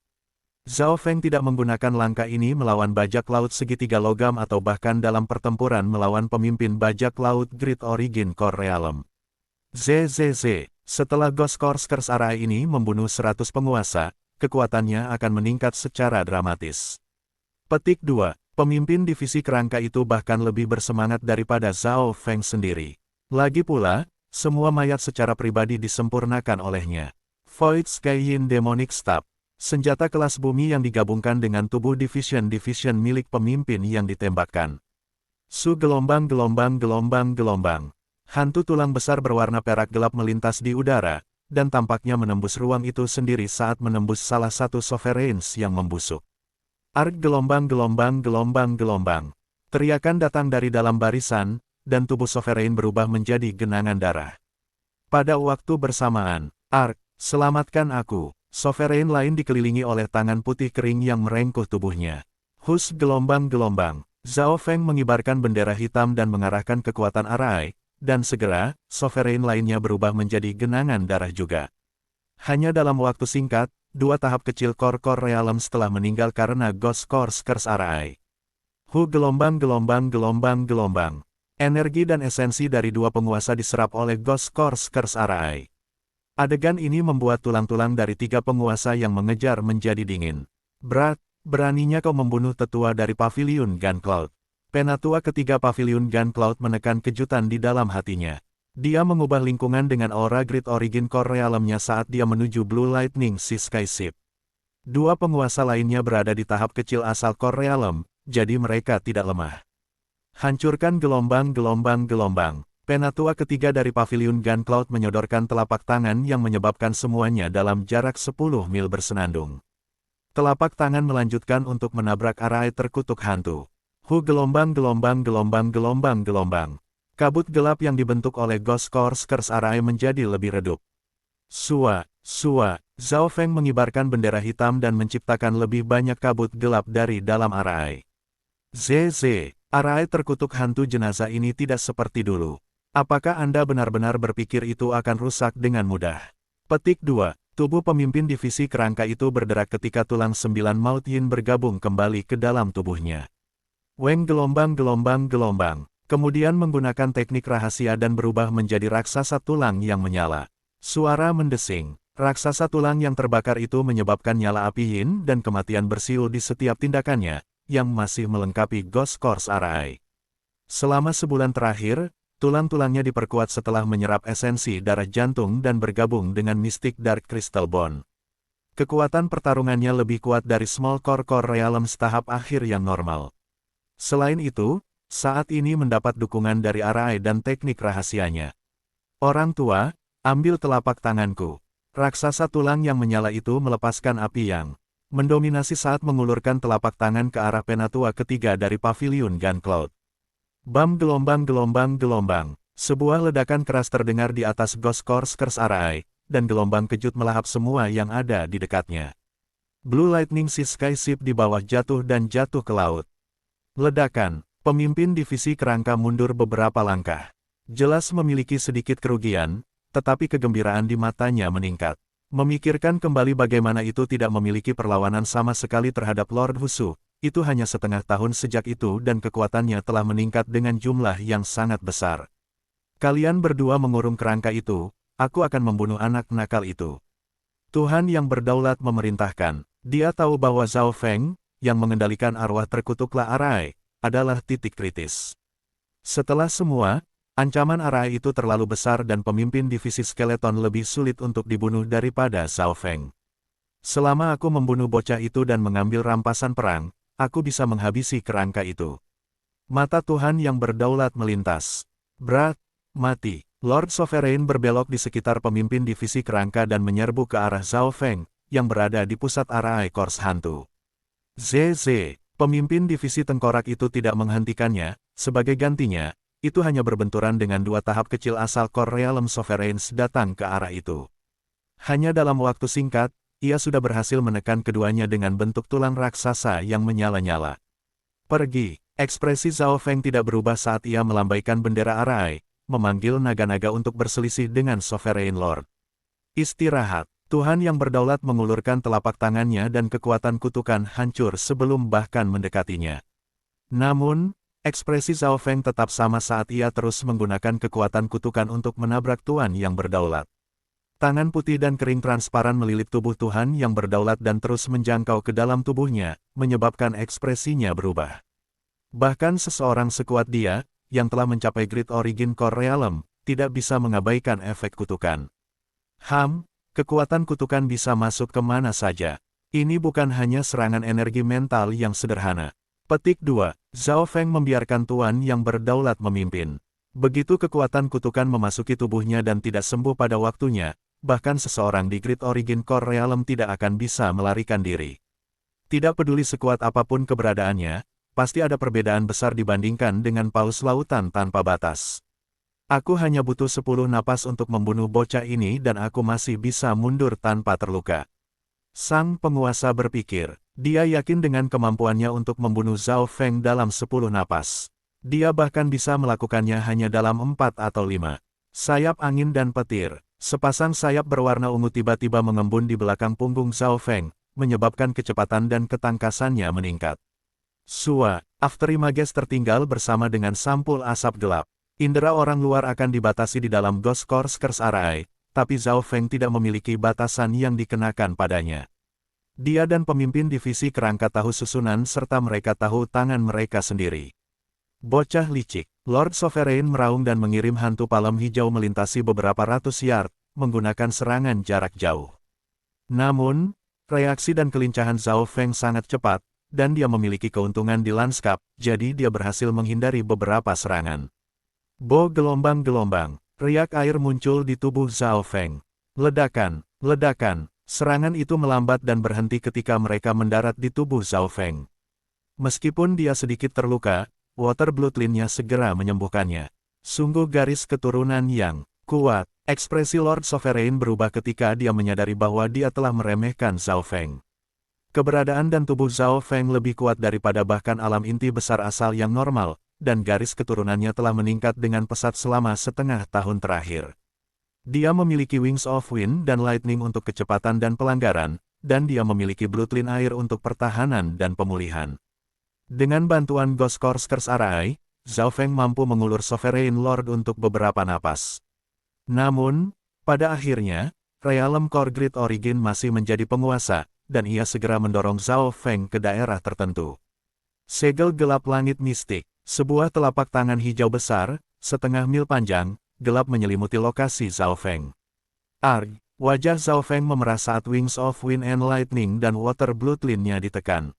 Zhao Feng tidak menggunakan langkah ini melawan bajak laut segitiga logam atau bahkan dalam pertempuran melawan pemimpin bajak laut Grid Origin Core Realm. ZZZ, Setelah Ghost Course Arai ini membunuh 100 penguasa, kekuatannya akan meningkat secara dramatis. Petik 2. Pemimpin divisi kerangka itu bahkan lebih bersemangat daripada Zhao Feng sendiri. Lagi pula, semua mayat secara pribadi disempurnakan olehnya. Void Skyyin Demonic Stab. Senjata kelas bumi yang digabungkan dengan tubuh division milik pemimpin yang ditembakkan. Su gelombang. Hantu tulang besar berwarna perak gelap melintas di udara, dan tampaknya menembus ruang itu sendiri saat menembus salah satu sovereigns yang membusuk. Ark gelombang. Teriakan datang dari dalam barisan, dan tubuh sovereign berubah menjadi genangan darah. Pada waktu bersamaan, Ark, selamatkan aku. Sovereign lain dikelilingi oleh tangan putih kering yang merengkuh tubuhnya. Hus gelombang. Zhao Feng mengibarkan bendera hitam dan mengarahkan kekuatan Arai, dan segera, sovereign lainnya berubah menjadi genangan darah juga. Hanya dalam waktu singkat, dua tahap kecil Core Realms telah meninggal karena Ghost Course Arai. Hu gelombang. Energi dan esensi dari dua penguasa diserap oleh Ghost Course Arai. Adegan ini membuat tulang-tulang dari tiga penguasa yang mengejar menjadi dingin. Beraninya kau membunuh tetua dari Pavilion Gun-Cloud. Penatua ketiga Pavilion Gun-Cloud menekan kejutan di dalam hatinya. Dia mengubah lingkungan dengan aura Grid Origin Core Realm-nya saat dia menuju Blue Lightning Sea Sky Ship. Dua penguasa lainnya berada di tahap kecil asal Core Realm, jadi mereka tidak lemah. Hancurkan gelombang. Penatua ketiga dari Pavilion Gun-Cloud menyodorkan telapak tangan yang menyebabkan semuanya dalam jarak 10 mil bersenandung. Telapak tangan melanjutkan untuk menabrak Arai terkutuk hantu. Hu gelombang. Kabut gelap yang dibentuk oleh Ghost Course Arai menjadi lebih redup. Sua. Zhao Feng mengibarkan bendera hitam dan menciptakan lebih banyak kabut gelap dari dalam Arai. Arai terkutuk hantu jenazah ini tidak seperti dulu. Apakah Anda benar-benar berpikir itu akan rusak dengan mudah? Petik 2. Tubuh pemimpin divisi kerangka itu berderak ketika tulang 9 Maut Yin bergabung kembali ke dalam tubuhnya. Weng gelombang. Kemudian menggunakan teknik rahasia dan berubah menjadi raksasa tulang yang menyala. Suara mendesing. Raksasa tulang yang terbakar itu menyebabkan nyala api Yin dan kematian bersiul di setiap tindakannya, yang masih melengkapi Ghost Course Arai. Selama sebulan terakhir, tulang-tulangnya diperkuat setelah menyerap esensi darah jantung dan bergabung dengan Mystic Dark Crystal Bond. Kekuatan pertarungannya lebih kuat dari Small Core Realms tahap akhir yang normal. Selain itu, saat ini mendapat dukungan dari Arai dan teknik rahasianya. Orang tua, ambil telapak tanganku. Raksasa tulang yang menyala itu melepaskan api yang mendominasi saat mengulurkan telapak tangan ke arah penatua ketiga dari Pavilion Gun-Cloud. Bam gelombang. Sebuah ledakan keras terdengar di atas Ghost Course Arai, dan gelombang kejut melahap semua yang ada di dekatnya. Blue Lightning Sea Sky Ship di bawah jatuh dan jatuh ke laut. Ledakan, pemimpin divisi kerangka mundur beberapa langkah. Jelas memiliki sedikit kerugian, tetapi kegembiraan di matanya meningkat. Memikirkan kembali bagaimana itu tidak memiliki perlawanan sama sekali terhadap Lord Husu. Itu hanya setengah tahun sejak itu dan kekuatannya telah meningkat dengan jumlah yang sangat besar. Kalian berdua mengurung kerangka itu, aku akan membunuh anak nakal itu. Tuhan yang berdaulat memerintahkan. Dia tahu bahwa Zhao Feng, yang mengendalikan arwah terkutuklah Arai, adalah titik kritis. Setelah semua, ancaman Arai itu terlalu besar dan pemimpin divisi skeleton lebih sulit untuk dibunuh daripada Zhao Feng. Selama aku membunuh bocah itu dan mengambil rampasan perang, aku bisa menghabisi kerangka itu. Mata Tuhan yang berdaulat melintas. Mati. Lord Sovereign berbelok di sekitar pemimpin divisi kerangka dan menyerbu ke arah Zhao Feng, yang berada di pusat Arai Course hantu. Pemimpin divisi tengkorak itu tidak menghentikannya, sebagai gantinya, itu hanya berbenturan dengan dua tahap kecil asal Core Realm Sovereigns datang ke arah itu. Hanya dalam waktu singkat, ia sudah berhasil menekan keduanya dengan bentuk tulang raksasa yang menyala-nyala. Pergi. Ekspresi Zhao Feng tidak berubah saat ia melambaikan bendera Arai, memanggil naga-naga untuk berselisih dengan Sovereign Lord. Istirahat. Tuhan yang berdaulat mengulurkan telapak tangannya dan kekuatan kutukan hancur sebelum bahkan mendekatinya. Namun, ekspresi Zhao Feng tetap sama saat ia terus menggunakan kekuatan kutukan untuk menabrak Tuan yang berdaulat. Tangan putih dan kering transparan melilit tubuh Tuhan yang berdaulat dan terus menjangkau ke dalam tubuhnya, menyebabkan ekspresinya berubah. Bahkan seseorang sekuat dia, yang telah mencapai Great Origin Core Realm, tidak bisa mengabaikan efek kutukan. Kekuatan kutukan bisa masuk ke mana saja. Ini bukan hanya serangan energi mental yang sederhana. Petik 2. Zhao Feng membiarkan Tuan yang berdaulat memimpin. Begitu kekuatan kutukan memasuki tubuhnya dan tidak sembuh pada waktunya, bahkan seseorang di Great Origin Core Realm tidak akan bisa melarikan diri. Tidak peduli sekuat apapun keberadaannya, pasti ada perbedaan besar dibandingkan dengan paus lautan tanpa batas. Aku hanya butuh 10 napas untuk membunuh bocah ini dan aku masih bisa mundur tanpa terluka. Sang penguasa berpikir, dia yakin dengan kemampuannya untuk membunuh Zhao Feng dalam 10 napas. Dia bahkan bisa melakukannya hanya dalam 4 atau 5. Sayap angin dan petir. Sepasang sayap berwarna ungu tiba-tiba mengembun di belakang punggung Zhao Feng, menyebabkan kecepatan dan ketangkasannya meningkat. Afterimages tertinggal bersama dengan sampul asap gelap. Indera orang luar akan dibatasi di dalam Ghost Curse Array, tapi Zhao Feng tidak memiliki batasan yang dikenakan padanya. Dia dan pemimpin divisi kerangka tahu susunan serta mereka tahu tangan mereka sendiri. Bocah licik. Lord Sovereign meraung dan mengirim hantu palem hijau melintasi beberapa ratus yard, menggunakan serangan jarak jauh. Namun, reaksi dan kelincahan Zhao Feng sangat cepat, dan dia memiliki keuntungan di lanskap, jadi dia berhasil menghindari beberapa serangan. Gelombang-gelombang, riak air muncul di tubuh Zhao Feng. Ledakan, serangan itu melambat dan berhenti ketika mereka mendarat di tubuh Zhao Feng. Meskipun dia sedikit terluka, Water Bloodline-nya segera menyembuhkannya. Sungguh garis keturunan yang kuat. Ekspresi Lord Sovereign berubah ketika dia menyadari bahwa dia telah meremehkan Zhao Feng. Keberadaan dan tubuh Zhao Feng lebih kuat daripada bahkan alam inti besar asal yang normal, dan garis keturunannya telah meningkat dengan pesat selama setengah tahun terakhir. Dia memiliki Wings of Wind dan Lightning untuk kecepatan dan pelanggaran, dan dia memiliki Bloodline air untuk pertahanan dan pemulihan. Dengan bantuan Ghost Curse Array, Zhao Feng mampu mengulur Sovereign Lord untuk beberapa napas. Namun, pada akhirnya, Realm Core Great Origin masih menjadi penguasa, dan ia segera mendorong Zhao Feng ke daerah tertentu. Segel gelap langit mistik, sebuah telapak tangan hijau besar, setengah mil panjang, gelap menyelimuti lokasi Zhao Feng. Wajah Zhao Feng memerah saat Wings of Wind and Lightning dan Water Bloodline-nya ditekan.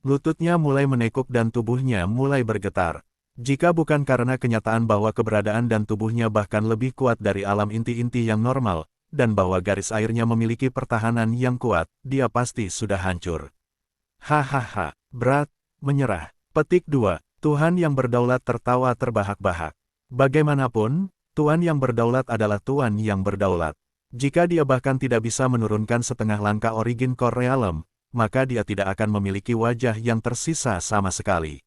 Lututnya mulai menekuk dan tubuhnya mulai bergetar. Jika bukan karena kenyataan bahwa keberadaan dan tubuhnya bahkan lebih kuat dari alam inti-inti yang normal, dan bahwa garis airnya memiliki pertahanan yang kuat, dia pasti sudah hancur. Hahaha, berat, menyerah. Petik 2. Tuhan yang berdaulat tertawa terbahak-bahak. Bagaimanapun, Tuan yang berdaulat adalah Tuan yang berdaulat. Jika dia bahkan tidak bisa menurunkan setengah langkah Origin Core Realm, maka dia tidak akan memiliki wajah yang tersisa sama sekali.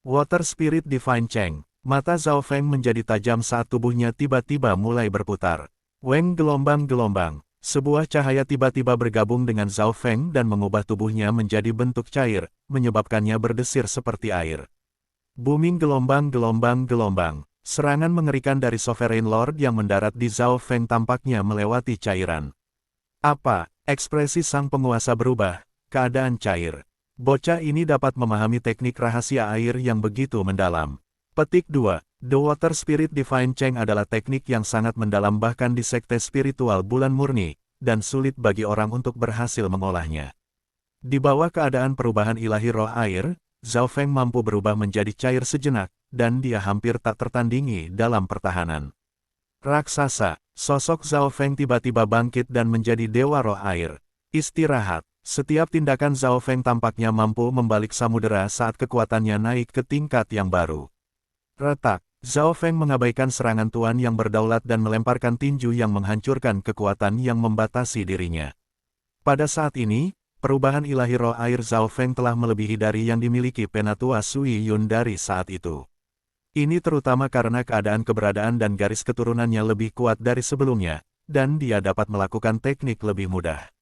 Water Spirit Divine Cheng. Mata Zhao Feng menjadi tajam saat tubuhnya tiba-tiba mulai berputar. Weng gelombang-gelombang. Sebuah cahaya tiba-tiba bergabung dengan Zhao Feng dan mengubah tubuhnya menjadi bentuk cair, menyebabkannya berdesir seperti air. Booming gelombang-gelombang-gelombang. Serangan mengerikan dari Sovereign Lord yang mendarat di Zhao Feng tampaknya melewati cairan. Ekspresi sang penguasa berubah. Keadaan cair. Bocah ini dapat memahami teknik rahasia air yang begitu mendalam. Petik 2. The Water Spirit Divine Cheng adalah teknik yang sangat mendalam bahkan di sekte spiritual bulan murni, dan sulit bagi orang untuk berhasil mengolahnya. Di bawah keadaan perubahan ilahi roh air, Zhao Feng mampu berubah menjadi cair sejenak, dan dia hampir tak tertandingi dalam pertahanan. Raksasa, sosok Zhao Feng tiba-tiba bangkit dan menjadi dewa roh air. Istirahat. Setiap tindakan Zhao Feng tampaknya mampu membalik samudera saat kekuatannya naik ke tingkat yang baru. Retak. Zhao Feng mengabaikan serangan Tuan yang berdaulat dan melemparkan tinju yang menghancurkan kekuatan yang membatasi dirinya. Pada saat ini, perubahan ilahi roh air Zhao Feng telah melebihi dari yang dimiliki Penatua Sui Yun dari saat itu. Ini terutama karena keberadaan dan garis keturunannya lebih kuat dari sebelumnya, dan dia dapat melakukan teknik lebih mudah.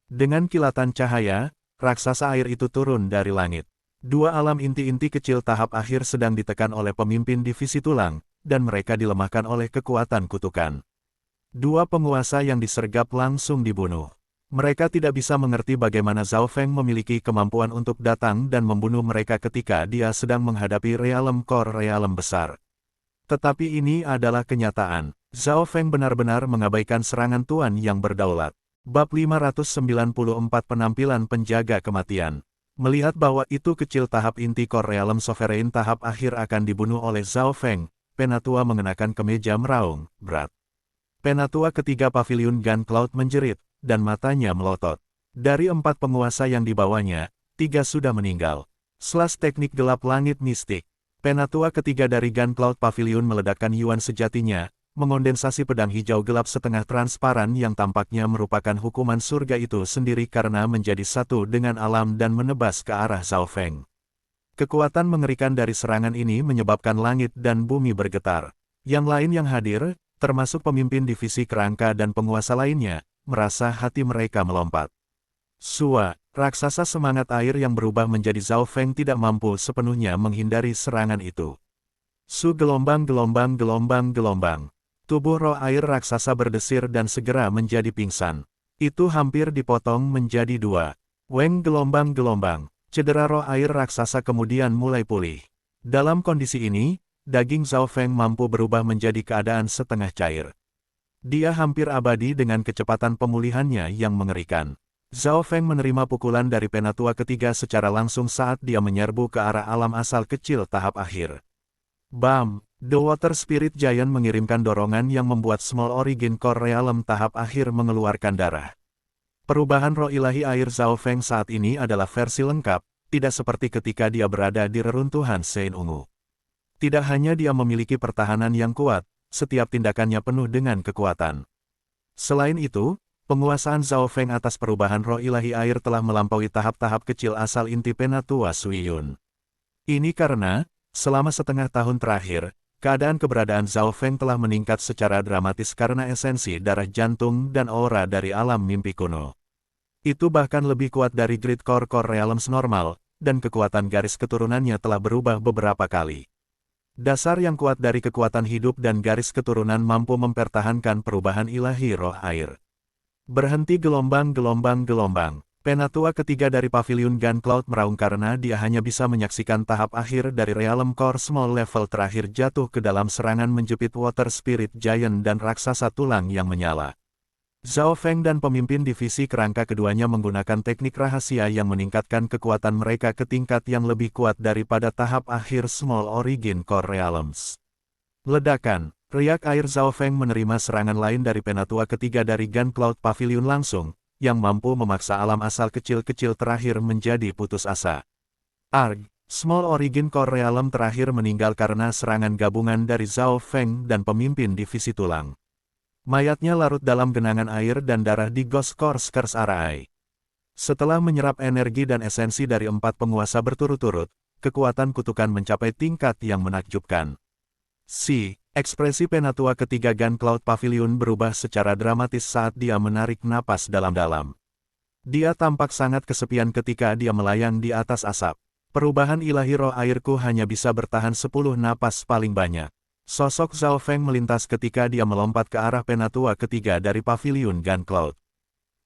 Dengan kilatan cahaya, raksasa air itu turun dari langit. Dua alam inti-inti kecil tahap akhir sedang ditekan oleh pemimpin divisi tulang, dan mereka dilemahkan oleh kekuatan kutukan. Dua penguasa yang disergap langsung dibunuh. Mereka tidak bisa mengerti bagaimana Zhao Feng memiliki kemampuan untuk datang dan membunuh mereka ketika dia sedang menghadapi realem core realem besar. Tetapi ini adalah kenyataan. Zhao Feng benar-benar mengabaikan serangan Tuan yang berdaulat. Bab 594 Penampilan Penjaga Kematian. Melihat bahwa itu kecil tahap inti core realem sovereign tahap akhir akan dibunuh oleh Zhao Feng, Penatua mengenakan kemeja meraung, berat. Penatua ketiga Paviliun Gun Cloud menjerit, dan matanya melotot. Dari 4 penguasa yang dibawanya, 3 sudah meninggal. Slash teknik gelap langit mistik. Penatua ketiga dari Gun Cloud Pavilion meledakkan yuan sejatinya, mengondensasi pedang hijau gelap setengah transparan yang tampaknya merupakan hukuman surga itu sendiri karena menjadi satu dengan alam dan menebas ke arah Zhao Feng. Kekuatan mengerikan dari serangan ini menyebabkan langit dan bumi bergetar. Yang lain yang hadir, termasuk pemimpin divisi kerangka dan penguasa lainnya, merasa hati mereka melompat. Sua, raksasa semangat air yang berubah menjadi Zhao Feng tidak mampu sepenuhnya menghindari serangan itu. Su gelombang. Tubuh roh air raksasa berdesir dan segera menjadi pingsan. Itu hampir dipotong menjadi 2. Weng gelombang. Cedera roh air raksasa kemudian mulai pulih. Dalam kondisi ini, daging Zhao Feng mampu berubah menjadi keadaan setengah cair. Dia hampir abadi dengan kecepatan pemulihannya yang mengerikan. Zhao Feng menerima pukulan dari Penatua ketiga secara langsung saat dia menyerbu ke arah alam asal kecil tahap akhir. Bam! The Water Spirit Giant mengirimkan dorongan yang membuat Small Origin Core Realm tahap akhir mengeluarkan darah. Perubahan roh ilahi air Zhao Feng saat ini adalah versi lengkap, tidak seperti ketika dia berada di reruntuhan Sein Ungu. Tidak hanya dia memiliki pertahanan yang kuat, setiap tindakannya penuh dengan kekuatan. Selain itu, penguasaan Zhao Feng atas perubahan roh ilahi air telah melampaui tahap-tahap kecil asal inti Penatua Suiyun. Ini karena, selama setengah tahun terakhir, keberadaan Zhao Feng telah meningkat secara dramatis karena esensi darah jantung dan aura dari alam mimpi kuno. Itu bahkan lebih kuat dari Great Core Realms normal, dan kekuatan garis keturunannya telah berubah beberapa kali. Dasar yang kuat dari kekuatan hidup dan garis keturunan mampu mempertahankan perubahan ilahi roh air. Berhenti gelombang. Penatua ketiga dari Pavilion Gun Cloud meraung karena dia hanya bisa menyaksikan tahap akhir dari Realm Core Small level terakhir jatuh ke dalam serangan menjepit Water Spirit Giant dan raksasa tulang yang menyala. Zhao Feng dan pemimpin divisi kerangka keduanya menggunakan teknik rahasia yang meningkatkan kekuatan mereka ke tingkat yang lebih kuat daripada tahap akhir Small Origin Core Realms. Ledakan, riak air Zhao Feng menerima serangan lain dari Penatua ketiga dari Gun Cloud Pavilion langsung, yang mampu memaksa alam asal kecil-kecil terakhir menjadi putus asa. Arg, Small Origin Core Realm terakhir meninggal karena serangan gabungan dari Zhao Feng dan pemimpin divisi tulang. Mayatnya larut dalam genangan air dan darah di Ghost Core Skers Arai. Setelah menyerap energi dan esensi dari 4 penguasa berturut-turut, kekuatan kutukan mencapai tingkat yang menakjubkan. Ekspresi Penatua ketiga Gun Cloud Pavilion berubah secara dramatis saat dia menarik napas dalam-dalam. Dia tampak sangat kesepian ketika dia melayang di atas asap. Perubahan ilahi roh airku hanya bisa bertahan 10 napas paling banyak. Sosok Zhao Feng melintas ketika dia melompat ke arah Penatua ketiga dari Pavilion Gun Cloud.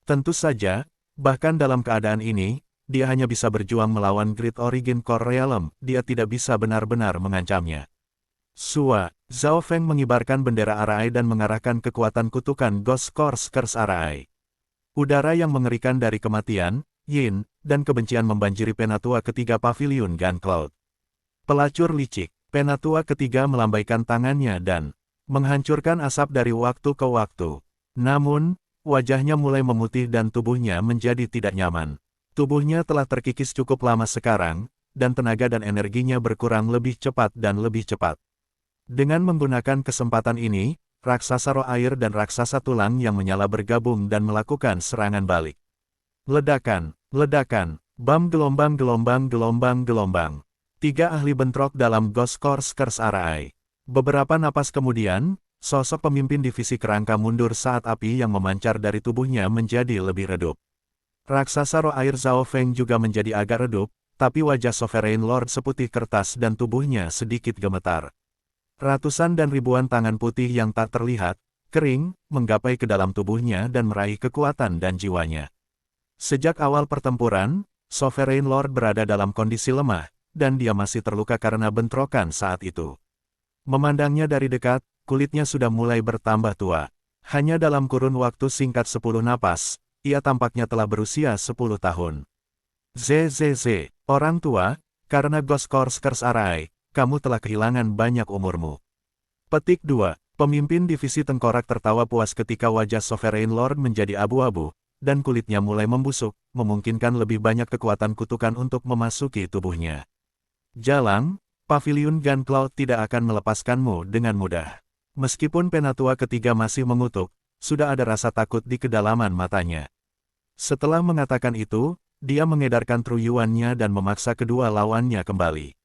Tentu saja, bahkan dalam keadaan ini, dia hanya bisa berjuang melawan Great Origin Core Realm, dia tidak bisa benar-benar mengancamnya. Sua, Zhao Feng mengibarkan bendera Arai dan mengarahkan kekuatan kutukan Ghost Core Skers Arai. Udara yang mengerikan dari kematian, yin, dan kebencian membanjiri Penatua ketiga Pavilion Gun Cloud. Pelacur licik. Penatua ketiga melambaikan tangannya dan menghancurkan asap dari waktu ke waktu. Namun, wajahnya mulai memutih dan tubuhnya menjadi tidak nyaman. Tubuhnya telah terkikis cukup lama sekarang, dan tenaga dan energinya berkurang lebih cepat dan lebih cepat. Dengan menggunakan kesempatan ini, raksasa roh air dan raksasa tulang yang menyala bergabung dan melakukan serangan balik. Ledakan, bam gelombang. 3 ahli bentrok dalam Ghost Core Skers Arai. Beberapa napas kemudian, sosok pemimpin divisi kerangka mundur saat api yang memancar dari tubuhnya menjadi lebih redup. Raksasa roh air Zhao Feng juga menjadi agak redup, tapi wajah Sovereign Lord seputih kertas dan tubuhnya sedikit gemetar. Ratusan dan ribuan tangan putih yang tak terlihat, kering, menggapai ke dalam tubuhnya dan meraih kekuatan dan jiwanya. Sejak awal pertempuran, Sovereign Lord berada dalam kondisi lemah, dan dia masih terluka karena bentrokan saat itu. Memandangnya dari dekat, kulitnya sudah mulai bertambah tua. Hanya dalam kurun waktu singkat 10 napas, ia tampaknya telah berusia 10 tahun. ZZZ, orang tua, karena Ghost Corps Arai, kamu telah kehilangan banyak umurmu. Petik 2. Pemimpin divisi tengkorak tertawa puas ketika wajah Sovereign Lord menjadi abu-abu, dan kulitnya mulai membusuk, memungkinkan lebih banyak kekuatan kutukan untuk memasuki tubuhnya. Jalang, Paviliun Guncloud tidak akan melepaskanmu dengan mudah. Meskipun Penatua ketiga masih mengutuk, sudah ada rasa takut di kedalaman matanya. Setelah mengatakan itu, dia mengedarkan truyuannya dan memaksa kedua lawannya kembali.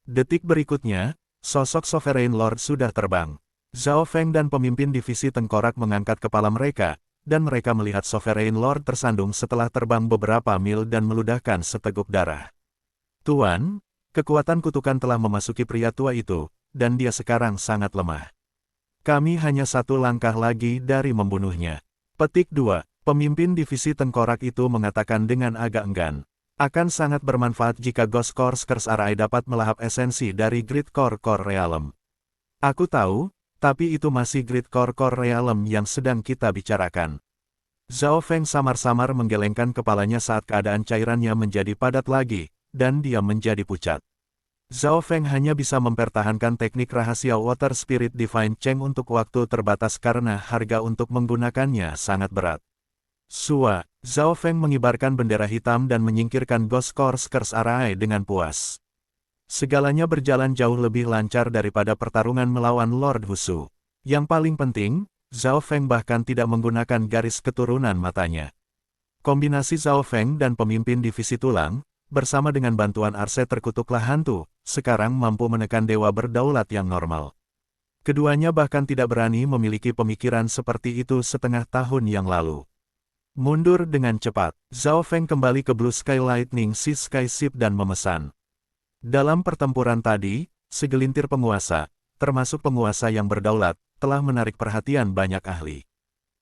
Detik berikutnya, sosok Sovereign Lord sudah terbang. Zhao Feng dan pemimpin divisi tengkorak mengangkat kepala mereka, dan mereka melihat Sovereign Lord tersandung setelah terbang beberapa mil dan meludahkan seteguk darah. Tuan, kekuatan kutukan telah memasuki pria tua itu, dan dia sekarang sangat lemah. Kami hanya satu langkah lagi dari membunuhnya. Petik 2. Pemimpin divisi tengkorak itu mengatakan dengan agak enggan. Akan sangat bermanfaat jika Ghost Corps Arai dapat melahap esensi dari Great Core Realm. Aku tahu, tapi itu masih Great Core Realm yang sedang kita bicarakan. Zhao Feng samar-samar menggelengkan kepalanya saat keadaan cairannya menjadi padat lagi, dan dia menjadi pucat. Zhao Feng hanya bisa mempertahankan teknik rahasia Water Spirit Divine Cheng untuk waktu terbatas karena harga untuk menggunakannya sangat berat. Zhao Feng mengibarkan bendera hitam dan menyingkirkan Ghost Corps Arai dengan puas. Segalanya berjalan jauh lebih lancar daripada pertarungan melawan Lord Husu. Yang paling penting, Zhao Feng bahkan tidak menggunakan garis keturunan matanya. Kombinasi Zhao Feng dan pemimpin divisi tulang, bersama dengan bantuan Arse terkutuklah hantu, sekarang mampu menekan dewa berdaulat yang normal. Keduanya bahkan tidak berani memiliki pemikiran seperti itu setengah tahun yang lalu. Mundur dengan cepat, Zhao Feng kembali ke Blue Sky Lightning Sea Skyship dan memesan. Dalam pertempuran tadi, segelintir penguasa, termasuk penguasa yang berdaulat, telah menarik perhatian banyak ahli.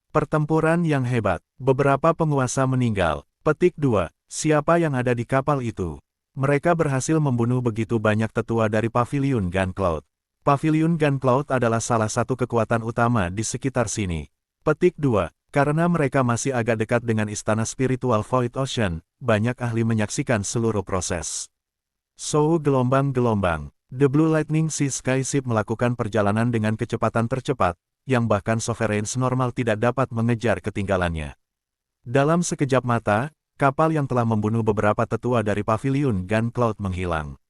Pertempuran yang hebat, beberapa penguasa meninggal. Petik 2. Siapa yang ada di kapal itu? Mereka berhasil membunuh begitu banyak tetua dari Paviliun Guncloud. Paviliun Guncloud adalah salah satu kekuatan utama di sekitar sini. Petik 2. Karena mereka masih agak dekat dengan istana spiritual Void Ocean, banyak ahli menyaksikan seluruh proses. Gelombang-gelombang. The Blue Lightning Sea Skyship melakukan perjalanan dengan kecepatan tercepat, yang bahkan Sovereigns normal tidak dapat mengejar ketinggalannya. Dalam sekejap mata, kapal yang telah membunuh beberapa tetua dari Paviliun Guncloud menghilang.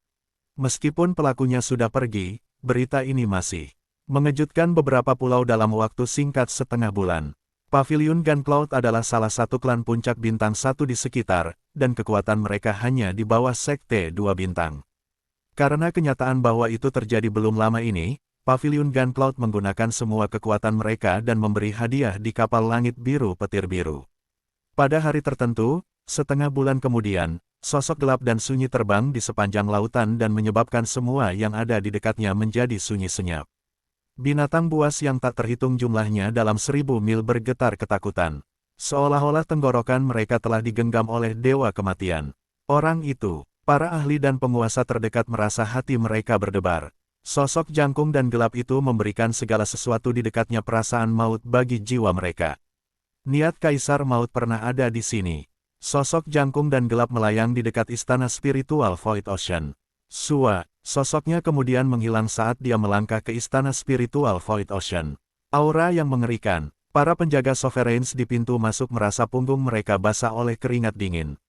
Meskipun pelakunya sudah pergi, berita ini masih mengejutkan beberapa pulau dalam waktu singkat setengah bulan. Paviliun Guncloud adalah salah satu klan puncak bintang 1 di sekitar, dan kekuatan mereka hanya di bawah sekte 2 bintang. Karena kenyataan bahwa itu terjadi belum lama ini, Paviliun Guncloud menggunakan semua kekuatan mereka dan memberi hadiah di kapal langit biru petir biru. Pada hari tertentu, setengah bulan kemudian, sosok gelap dan sunyi terbang di sepanjang lautan dan menyebabkan semua yang ada di dekatnya menjadi sunyi senyap. Binatang buas yang tak terhitung jumlahnya dalam 1000 mil bergetar ketakutan. Seolah-olah tenggorokan mereka telah digenggam oleh dewa kematian. Orang itu, para ahli dan penguasa terdekat merasa hati mereka berdebar. Sosok jangkung dan gelap itu memberikan segala sesuatu di dekatnya perasaan maut bagi jiwa mereka. Niat Kaisar Maut pernah ada di sini. Sosok jangkung dan gelap melayang di dekat istana spiritual Void Ocean. Sosoknya kemudian menghilang saat dia melangkah ke istana spiritual Void Ocean. Aura yang mengerikan, para penjaga Sovereigns di pintu masuk merasa punggung mereka basah oleh keringat dingin.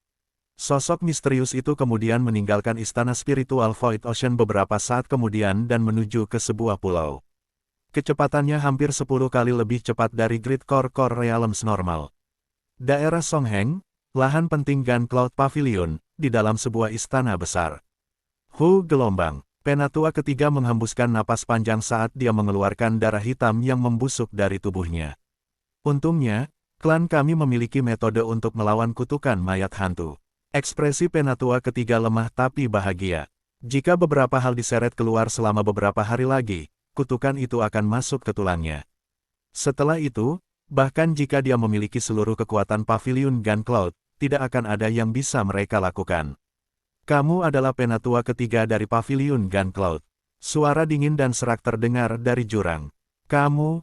Sosok misterius itu kemudian meninggalkan istana spiritual Void Ocean beberapa saat kemudian dan menuju ke sebuah pulau. Kecepatannya hampir 10 kali lebih cepat dari Great Core Realms normal. Daerah Songheng, lahan penting Guncloud Pavilion, di dalam sebuah istana besar. Gelombang. Penatua ketiga menghembuskan napas panjang saat dia mengeluarkan darah hitam yang membusuk dari tubuhnya. Untungnya, klan kami memiliki metode untuk melawan kutukan mayat hantu. Ekspresi Penatua ketiga lemah tapi bahagia. Jika beberapa hal diseret keluar selama beberapa hari lagi, kutukan itu akan masuk ke tulangnya. Setelah itu, bahkan jika dia memiliki seluruh kekuatan Pavilion Gun Cloud, tidak akan ada yang bisa mereka lakukan. Kamu adalah penatua ketiga dari Pavilion Gun Cloud. Suara dingin dan serak terdengar dari jurang. Kamu,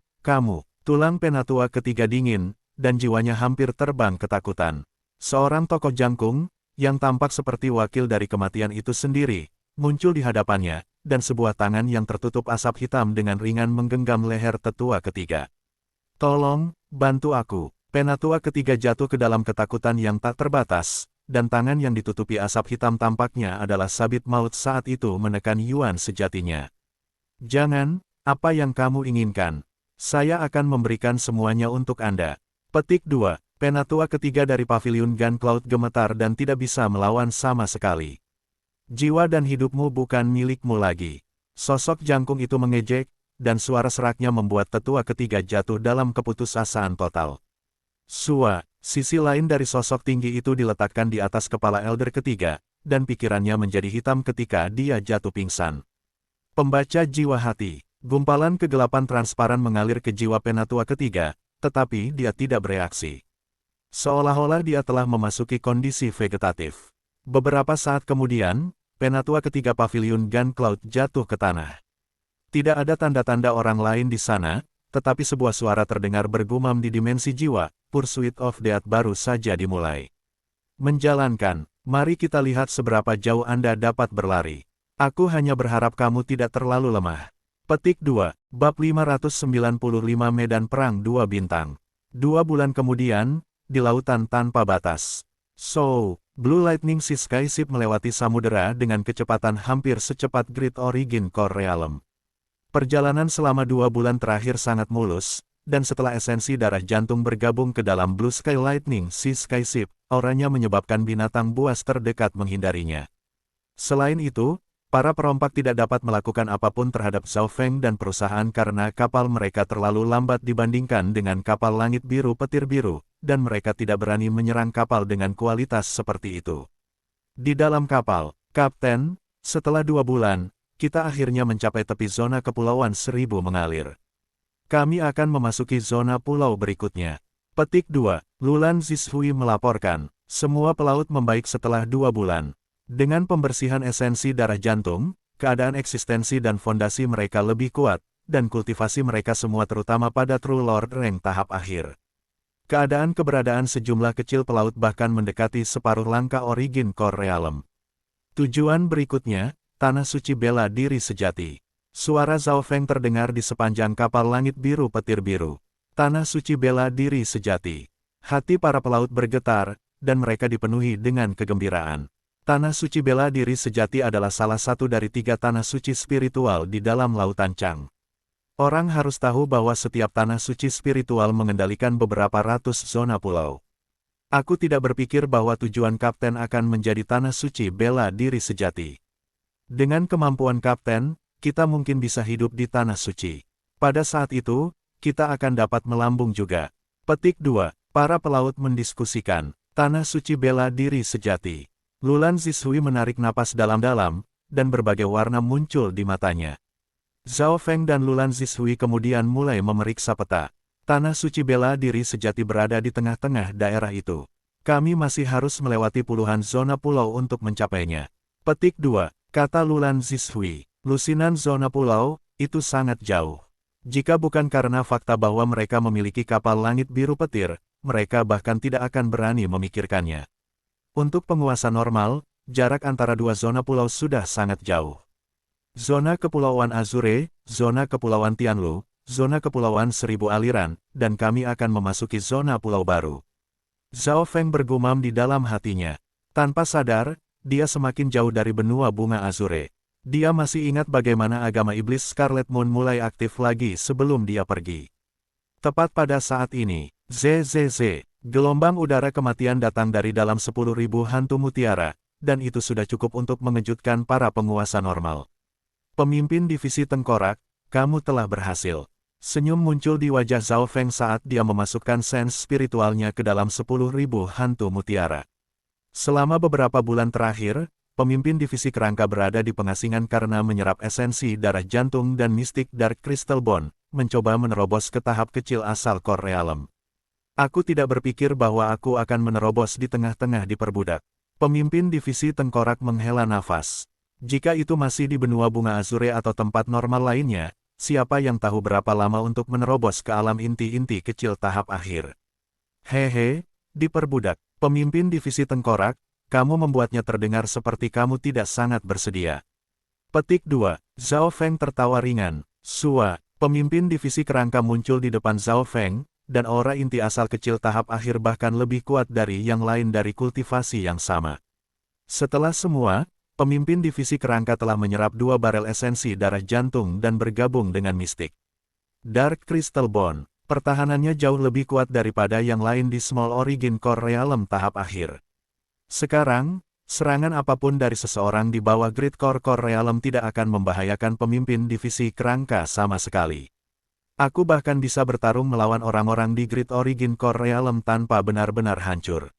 tulang penatua ketiga dingin, dan jiwanya hampir terbang ketakutan. Seorang tokoh jangkung, yang tampak seperti wakil dari kematian itu sendiri, muncul di hadapannya, dan sebuah tangan yang tertutup asap hitam dengan ringan menggenggam leher tetua ketiga. Tolong, bantu aku. Penatua ketiga jatuh ke dalam ketakutan yang tak terbatas, dan tangan yang ditutupi asap hitam tampaknya adalah sabit maut saat itu menekan Yuan sejatinya. Jangan, apa yang kamu inginkan? Saya akan memberikan semuanya untuk Anda. Petik 2. Penatua ketiga dari Pavilion Gun Cloud gemetar dan tidak bisa melawan sama sekali. Jiwa dan hidupmu bukan milikmu lagi. Sosok jangkung itu mengejek, dan suara seraknya membuat tetua ketiga jatuh dalam keputusasaan total. Sisi lain dari sosok tinggi itu diletakkan di atas kepala elder ketiga, dan pikirannya menjadi hitam ketika dia jatuh pingsan. Pembaca jiwa hati, gumpalan kegelapan transparan mengalir ke jiwa penatua ketiga, tetapi dia tidak bereaksi. Seolah-olah dia telah memasuki kondisi vegetatif. Beberapa saat kemudian, penatua ketiga Pavilion Gun Cloud jatuh ke tanah. Tidak ada tanda-tanda orang lain di sana, tetapi sebuah suara terdengar bergumam di dimensi jiwa, Pursuit of Death baru saja dimulai. Menjalankan, mari kita lihat seberapa jauh Anda dapat berlari. Aku hanya berharap kamu tidak terlalu lemah. Petik 2, Bab 595 Medan Perang 2 Bintang. 2 bulan kemudian, di lautan tanpa batas. Blue Lightning Sea Skyship melewati samudera dengan kecepatan hampir secepat Great Origin Core Realm. Perjalanan selama 2 bulan terakhir sangat mulus, dan setelah esensi darah jantung bergabung ke dalam Blue Sky Lightning Sea Skyship, auranya menyebabkan binatang buas terdekat menghindarinya. Selain itu, para perompak tidak dapat melakukan apapun terhadap Zhao Feng dan perusahaan karena kapal mereka terlalu lambat dibandingkan dengan kapal langit biru petir biru, dan mereka tidak berani menyerang kapal dengan kualitas seperti itu. Di dalam kapal, Kapten, setelah 2 bulan, kita akhirnya mencapai tepi zona kepulauan 1000 mengalir. Kami akan memasuki zona pulau berikutnya. Petik 2, Lulan Zishui melaporkan, semua pelaut membaik setelah 2 bulan. Dengan pembersihan esensi darah jantung, keadaan eksistensi dan fondasi mereka lebih kuat, dan kultivasi mereka semua terutama pada True Lord rank tahap akhir. Keberadaan sejumlah kecil pelaut bahkan mendekati separuh langkah Origin Core Realm. Tujuan berikutnya, Tanah Suci Bela Diri Sejati. Suara Zhao Feng terdengar di sepanjang kapal langit biru petir biru. Tanah Suci Bela Diri Sejati. Hati para pelaut bergetar, dan mereka dipenuhi dengan kegembiraan. Tanah Suci Bela Diri Sejati adalah salah satu dari 3 tanah suci spiritual di dalam Lautan Chang. Orang harus tahu bahwa setiap tanah suci spiritual mengendalikan beberapa ratus zona pulau. Aku tidak berpikir bahwa tujuan Kapten akan menjadi Tanah Suci Bela Diri Sejati. Dengan kemampuan Kapten, kita mungkin bisa hidup di Tanah Suci. Pada saat itu, kita akan dapat melambung juga. Petik 2, para pelaut mendiskusikan, Tanah Suci Bela Diri Sejati. Lulan Zishui menarik napas dalam-dalam, dan berbagai warna muncul di matanya. Zhao Feng dan Lulan Zishui kemudian mulai memeriksa peta. Tanah Suci Bela Diri Sejati berada di tengah-tengah daerah itu. Kami masih harus melewati puluhan zona pulau untuk mencapainya. Petik 2, kata Lulan Zishui, lusinan zona pulau, itu sangat jauh. Jika bukan karena fakta bahwa mereka memiliki kapal langit biru petir, mereka bahkan tidak akan berani memikirkannya. Untuk penguasa normal, jarak antara 2 zona pulau sudah sangat jauh. Zona Kepulauan Azure, Zona Kepulauan Tianlu, Zona Kepulauan 1000 Aliran, dan kami akan memasuki zona pulau baru. Zhao Feng bergumam di dalam hatinya. Tanpa sadar, dia semakin jauh dari benua bunga Azure. Dia masih ingat bagaimana agama iblis Scarlet Moon mulai aktif lagi sebelum dia pergi. Tepat pada saat ini, gelombang udara kematian datang dari dalam 10.000 hantu mutiara, dan itu sudah cukup untuk mengejutkan para penguasa normal. Pemimpin divisi tengkorak, kamu telah berhasil. Senyum muncul di wajah Zhao Feng saat dia memasukkan sense spiritualnya ke dalam 10.000 hantu mutiara. Selama beberapa bulan terakhir, pemimpin divisi kerangka berada di pengasingan karena menyerap esensi darah jantung dan mistik Dark Crystal Bond, mencoba menerobos ke tahap kecil asal Core Realm. Aku tidak berpikir bahwa aku akan menerobos di tengah-tengah diperbudak. Pemimpin divisi tengkorak menghela nafas. Jika itu masih di benua bunga Azure atau tempat normal lainnya, siapa yang tahu berapa lama untuk menerobos ke alam inti-inti kecil tahap akhir. Hehe, diperbudak. Pemimpin divisi tengkorak, kamu membuatnya terdengar seperti kamu tidak sangat bersedia. Petik 2. Zhao Feng tertawa ringan. Sua, pemimpin divisi kerangka muncul di depan Zhao Feng, dan aura inti asal kecil tahap akhir bahkan lebih kuat dari yang lain dari kultivasi yang sama. Setelah semua, pemimpin divisi kerangka telah menyerap 2 barel esensi darah jantung dan bergabung dengan mistik. Dark Crystal Bond, pertahanannya jauh lebih kuat daripada yang lain di Small Origin Core Realm tahap akhir. Sekarang, serangan apapun dari seseorang di bawah Great Core Realm tidak akan membahayakan pemimpin divisi kerangka sama sekali. Aku bahkan bisa bertarung melawan orang-orang di Great Origin Core Realm tanpa benar-benar hancur.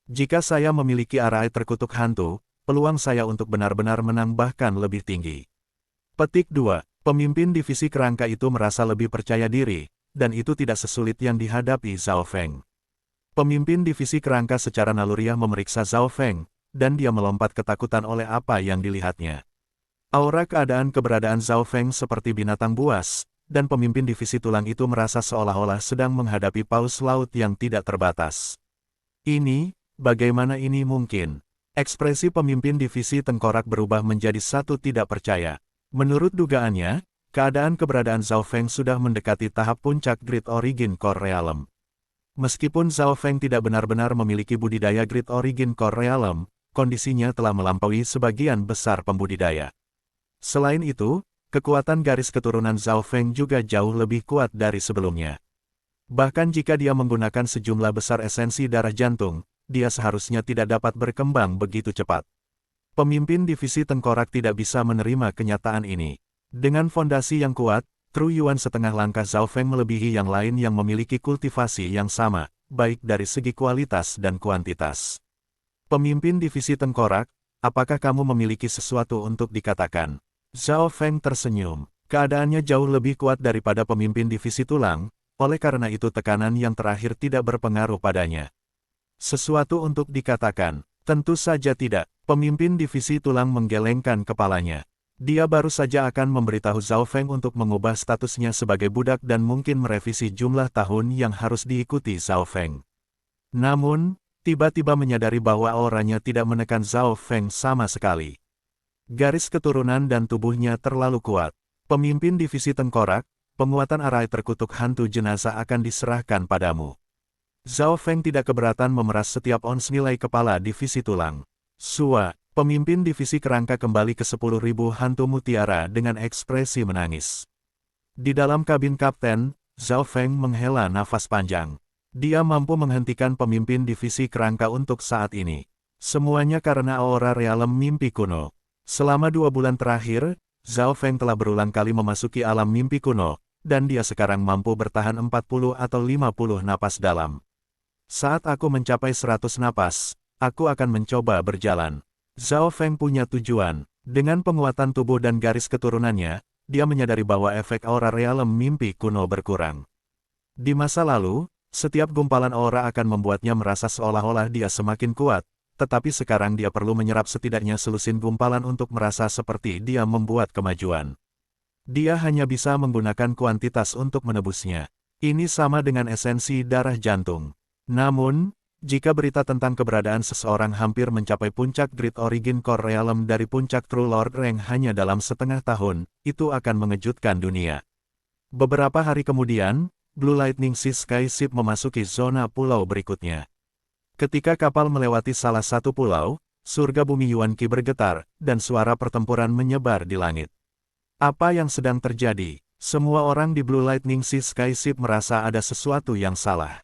Jika saya memiliki arai terkutuk hantu, peluang saya untuk benar-benar menang bahkan lebih tinggi. Petik 2. Pemimpin divisi kerangka itu merasa lebih percaya diri, dan itu tidak sesulit yang dihadapi Zhao Feng. Pemimpin divisi kerangka secara naluriah memeriksa Zhao Feng, dan dia melompat ketakutan oleh apa yang dilihatnya. Aura keberadaan Zhao Feng seperti binatang buas, dan pemimpin divisi tulang itu merasa seolah-olah sedang menghadapi paus laut yang tidak terbatas. Bagaimana ini mungkin? Ekspresi pemimpin divisi tengkorak berubah menjadi satu tidak percaya. Menurut dugaannya, keberadaan Zhao Feng sudah mendekati tahap puncak Great Origin Core Realm. Meskipun Zhao Feng tidak benar-benar memiliki budidaya Great Origin Core Realm, kondisinya telah melampaui sebagian besar pembudidaya. Selain itu, kekuatan garis keturunan Zhao Feng juga jauh lebih kuat dari sebelumnya. Bahkan jika dia menggunakan sejumlah besar esensi darah jantung, dia seharusnya tidak dapat berkembang begitu cepat. Pemimpin divisi tengkorak tidak bisa menerima kenyataan ini. Dengan fondasi yang kuat, Tru Yuan setengah langkah Zhao Feng melebihi yang lain yang memiliki kultivasi yang sama, baik dari segi kualitas dan kuantitas. Pemimpin divisi tengkorak, apakah kamu memiliki sesuatu untuk dikatakan? Zhao Feng tersenyum. Keadaannya jauh lebih kuat daripada pemimpin divisi tulang, oleh karena itu tekanan yang terakhir tidak berpengaruh padanya. Sesuatu untuk dikatakan? Tentu saja tidak. Pemimpin divisi tulang menggelengkan kepalanya. Dia baru saja akan memberitahu Zhao Feng untuk mengubah statusnya sebagai budak dan mungkin merevisi jumlah tahun yang harus diikuti Zhao Feng. Namun, tiba-tiba menyadari bahwa auranya tidak menekan Zhao Feng sama sekali. Garis keturunan dan tubuhnya terlalu kuat. Pemimpin divisi tengkorak, penguatan arai terkutuk hantu jenazah akan diserahkan padamu. Zhao Feng tidak keberatan memeras setiap ons nilai kepala divisi tulang. Sua, pemimpin divisi kerangka kembali ke 10.000 hantu mutiara dengan ekspresi menangis. Di dalam kabin kapten, Zhao Feng menghela nafas panjang. Dia mampu menghentikan pemimpin divisi kerangka untuk saat ini. Semuanya karena aura realem mimpi kuno. Selama 2 bulan terakhir, Zhao Feng telah berulang kali memasuki alam mimpi kuno, dan dia sekarang mampu bertahan 40 atau 50 napas dalam. Saat aku mencapai 100 napas, aku akan mencoba berjalan. Zhao Feng punya tujuan. Dengan penguatan tubuh dan garis keturunannya, dia menyadari bahwa efek aura realem mimpi kuno berkurang. Di masa lalu, setiap gumpalan aura akan membuatnya merasa seolah-olah dia semakin kuat, tetapi sekarang dia perlu menyerap setidaknya selusin gumpalan untuk merasa seperti dia membuat kemajuan. Dia hanya bisa menggunakan kuantitas untuk menebusnya. Ini sama dengan esensi darah jantung. Namun, jika berita tentang keberadaan seseorang hampir mencapai puncak Great Origin Core Realm dari puncak True Lord Rank hanya dalam setengah tahun, itu akan mengejutkan dunia. Beberapa hari kemudian, Blue Lightning Sea Sky Ship memasuki zona pulau berikutnya. Ketika kapal melewati salah satu pulau, surga bumi Yuan Qi bergetar, dan suara pertempuran menyebar di langit. Apa yang sedang terjadi? Semua orang di Blue Lightning Sea Sky Ship merasa ada sesuatu yang salah.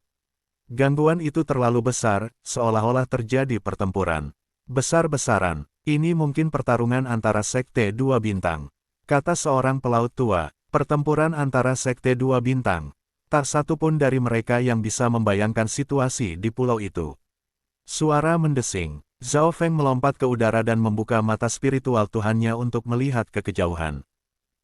Gangguan itu terlalu besar, seolah-olah terjadi pertempuran. Besar-besaran, ini mungkin pertarungan antara Sekte 2 Bintang. Kata seorang pelaut tua, pertempuran antara Sekte 2 Bintang. Tak satu pun dari mereka yang bisa membayangkan situasi di pulau itu. Suara mendesing. Zhao Feng melompat ke udara dan membuka mata spiritual Tuhannya untuk melihat ke kejauhan.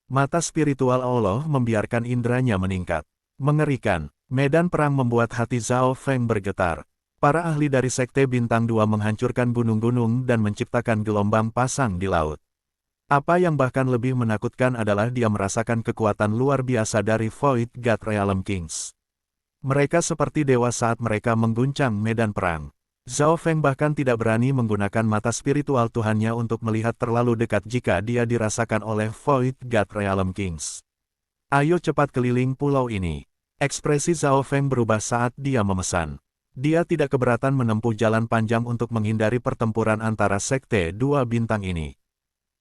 Mata spiritual Allah membiarkan inderanya meningkat. Mengerikan, medan perang membuat hati Zhao Feng bergetar. Para ahli dari Sekte Bintang 2 menghancurkan gunung-gunung dan menciptakan gelombang pasang di laut. Apa yang bahkan lebih menakutkan adalah dia merasakan kekuatan luar biasa dari Void God Realm Kings. Mereka seperti dewa saat mereka mengguncang medan perang. Zhao Feng bahkan tidak berani menggunakan mata spiritual Tuhannya untuk melihat terlalu dekat jika dia dirasakan oleh Void God Realm Kings. Ayo cepat keliling pulau ini. Ekspresi Zhao Feng berubah saat dia memesan. Dia tidak keberatan menempuh jalan panjang untuk menghindari pertempuran antara Sekte 2 Bintang ini.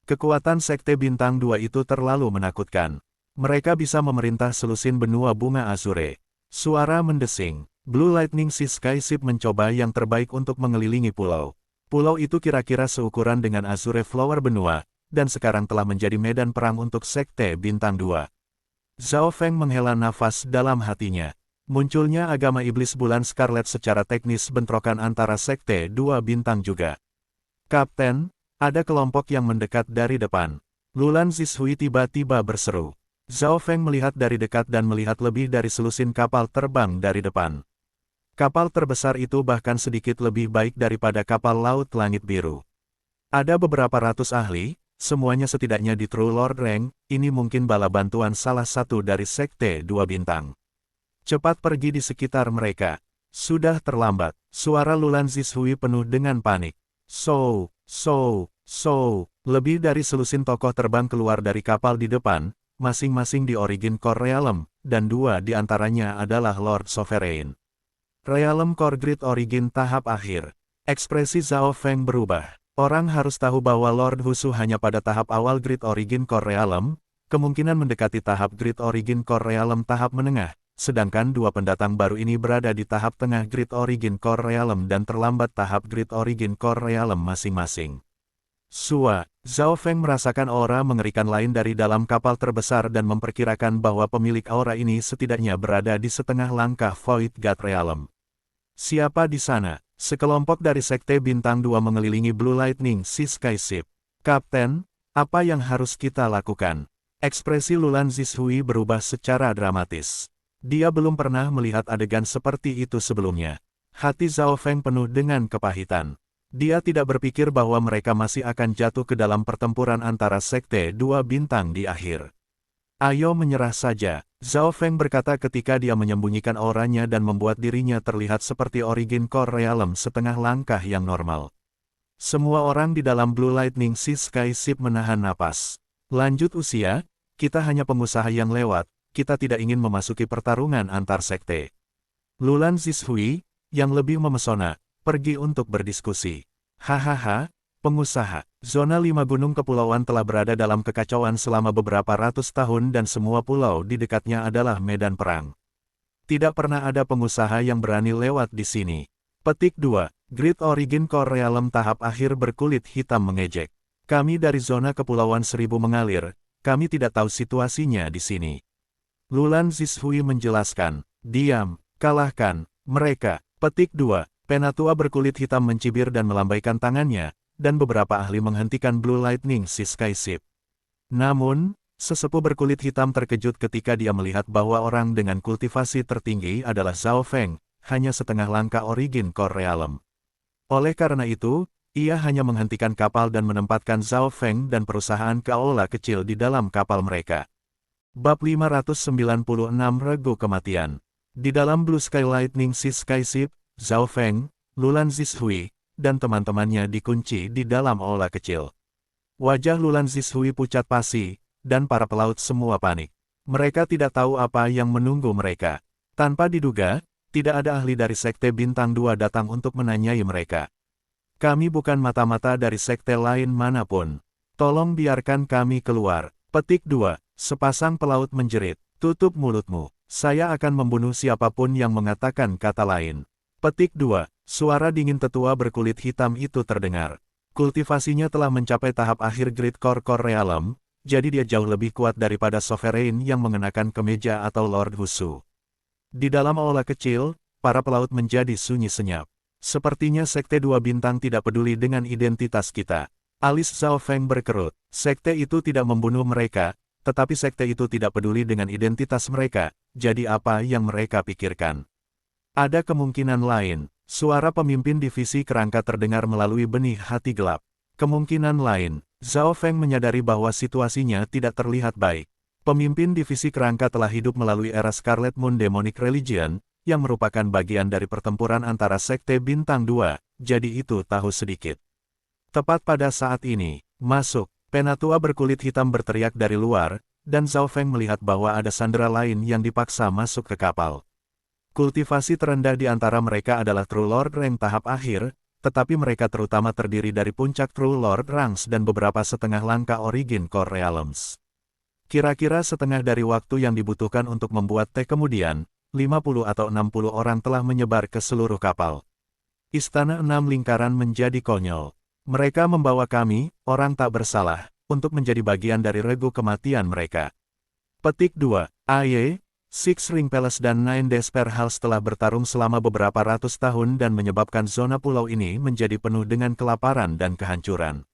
Kekuatan Sekte Bintang 2 itu terlalu menakutkan. Mereka bisa memerintah selusin benua bunga Azure. Suara mendesing. Blue Lightning Sea Skyship mencoba yang terbaik untuk mengelilingi pulau. Pulau itu kira-kira seukuran dengan Azure Flower benua, dan sekarang telah menjadi medan perang untuk Sekte Bintang 2. Zhao Feng menghela nafas dalam hatinya. Munculnya agama iblis bulan Scarlet secara teknis bentrokan antara Sekte 2 Bintang juga. Kapten, ada kelompok yang mendekat dari depan. Lulan Zishui tiba-tiba berseru. Zhao Feng melihat dari dekat dan melihat lebih dari selusin kapal terbang dari depan. Kapal terbesar itu bahkan sedikit lebih baik daripada kapal laut langit biru. Ada beberapa ratus ahli, semuanya setidaknya di True Lord Rank, ini mungkin bala bantuan salah satu dari Sekte 2 Bintang. Cepat pergi di sekitar mereka. Sudah terlambat. Suara Lulan Zishui penuh dengan panik. Lebih dari selusin tokoh terbang keluar dari kapal di depan, masing-masing di Origin Core Realm, dan dua di antaranya adalah Lord Sovereign. Realm Core Grid Origin tahap akhir. Ekspresi Zhao Feng berubah. Orang harus tahu bahwa Lord Husu hanya pada tahap awal Grid Origin Core Realm, kemungkinan mendekati tahap Grid Origin Core Realm tahap menengah, sedangkan dua pendatang baru ini berada di tahap tengah Grid Origin Core Realm dan terlambat tahap Grid Origin Core Realm masing-masing. Zhao Feng merasakan aura mengerikan lain dari dalam kapal terbesar dan memperkirakan bahwa pemilik aura ini setidaknya berada di setengah langkah Void God Realm. Siapa di sana? Sekelompok dari Sekte Bintang 2 mengelilingi Blue Lightning Sea Skyship. Kapten, apa yang harus kita lakukan? Ekspresi Lulan Zishui berubah secara dramatis. Dia belum pernah melihat adegan seperti itu sebelumnya. Hati Zhao Feng penuh dengan kepahitan. Dia tidak berpikir bahwa mereka masih akan jatuh ke dalam pertempuran antara Sekte 2 Bintang di akhir. Ayo menyerah saja, Zhao Feng berkata ketika dia menyembunyikan auranya dan membuat dirinya terlihat seperti Origin Core Realm setengah langkah yang normal. Semua orang di dalam Blue Lightning Sea Skyship menahan napas. Lanjut usia, kita hanya pengusaha yang lewat, kita tidak ingin memasuki pertarungan antar sekte. Lulan Zishui, yang lebih memesona, pergi untuk berdiskusi. Hahaha, pengusaha. Zona 5 Gunung Kepulauan telah berada dalam kekacauan selama beberapa ratus tahun dan semua pulau di dekatnya adalah medan perang. Tidak pernah ada pengusaha yang berani lewat di sini. Petik 2. Grid Origin Core Realm tahap akhir berkulit hitam mengejek. Kami dari zona Kepulauan Seribu mengalir, kami tidak tahu situasinya di sini. Lulan Zishui menjelaskan, diam, kalahkan mereka. Petik 2. Penatua berkulit hitam mencibir dan melambaikan tangannya, dan beberapa ahli menghentikan Blue Lightning Sea Skyship. Namun, sesepuh berkulit hitam terkejut ketika dia melihat bahwa orang dengan kultivasi tertinggi adalah Zhao Feng, hanya setengah langkah Origin Core Realm. Oleh karena itu, ia hanya menghentikan kapal dan menempatkan Zhao Feng dan perusahaan Kaola kecil di dalam kapal mereka. Bab 596 Regu Kematian. Di dalam Blue Sky Lightning Sea Skyship, Zhao Feng, Lulan Zishui, dan teman-temannya dikunci di dalam aula kecil. Wajah Lulan Zishui pucat pasi, dan para pelaut semua panik. Mereka tidak tahu apa yang menunggu mereka. Tanpa diduga, tidak ada ahli dari Sekte Bintang 2 datang untuk menanyai mereka. Kami bukan mata-mata dari sekte lain manapun. Tolong biarkan kami keluar. Petik 2. Sepasang pelaut menjerit, tutup mulutmu. Saya akan membunuh siapapun yang mengatakan kata lain. Petik 2. Suara dingin tetua berkulit hitam itu terdengar. Kultivasinya telah mencapai tahap akhir Grid Core Realm, jadi dia jauh lebih kuat daripada Sovereign yang mengenakan kemeja atau Lord Husu. Di dalam aula kecil, para pelaut menjadi sunyi senyap. Sepertinya Sekte Dua Bintang tidak peduli dengan identitas kita. Alis Zhao Feng berkerut. Sekte itu tidak membunuh mereka, tetapi sekte itu tidak peduli dengan identitas mereka, jadi apa yang mereka pikirkan? Ada kemungkinan lain. Suara pemimpin divisi kerangka terdengar melalui benih hati gelap. Kemungkinan lain, Zhao Feng menyadari bahwa situasinya tidak terlihat baik. Pemimpin divisi kerangka telah hidup melalui era Scarlet Moon Demonic Religion, yang merupakan bagian dari pertempuran antara Sekte Bintang 2, jadi itu tahu sedikit. Tepat pada saat ini, masuk, penatua berkulit hitam berteriak dari luar, dan Zhao Feng melihat bahwa ada sandera lain yang dipaksa masuk ke kapal. Kultivasi terendah di antara mereka adalah True Lord rank tahap akhir, tetapi mereka terutama terdiri dari puncak True Lord ranks dan beberapa setengah langkah Origin Core Realms. Kira-kira setengah dari waktu yang dibutuhkan untuk membuat teh kemudian, 50 atau 60 orang telah menyebar ke seluruh kapal. Istana 6 lingkaran menjadi konyol. Mereka membawa kami, orang tak bersalah, untuk menjadi bagian dari regu kematian mereka. Petik 2. AY, Six Ring Palace dan Nine Despair Halls telah bertarung selama beberapa ratus tahun dan menyebabkan zona pulau ini menjadi penuh dengan kelaparan dan kehancuran.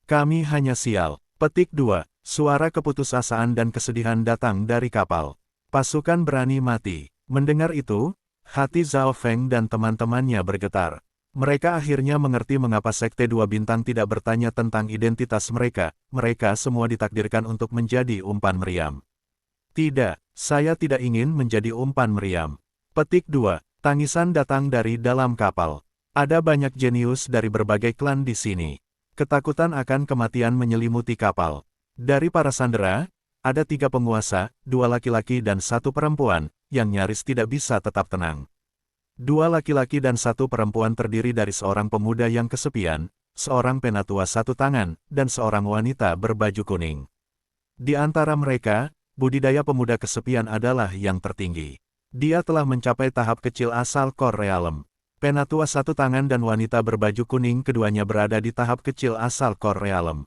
Kami hanya sial. Petik 2. Suara keputusasaan dan kesedihan datang dari kapal. Pasukan berani mati. Mendengar itu, hati Zhao Feng dan teman-temannya bergetar. Mereka akhirnya mengerti mengapa Sekte Dua Bintang tidak bertanya tentang identitas mereka. Mereka semua ditakdirkan untuk menjadi umpan meriam. Tidak, saya tidak ingin menjadi umpan meriam. Petik 2. Tangisan datang dari dalam kapal. Ada banyak jenius dari berbagai klan di sini. Ketakutan akan kematian menyelimuti kapal. Dari para sandera, ada 3 penguasa, 2 laki-laki dan 1 perempuan, yang nyaris tidak bisa tetap tenang. 2 laki-laki dan 1 perempuan terdiri dari seorang pemuda yang kesepian, seorang penatua 1 tangan, dan seorang wanita berbaju kuning. Di antara mereka, budidaya pemuda kesepian adalah yang tertinggi. Dia telah mencapai tahap kecil asal Core Realm. Penatua 1 tangan dan wanita berbaju kuning keduanya berada di tahap kecil asal Core Realm.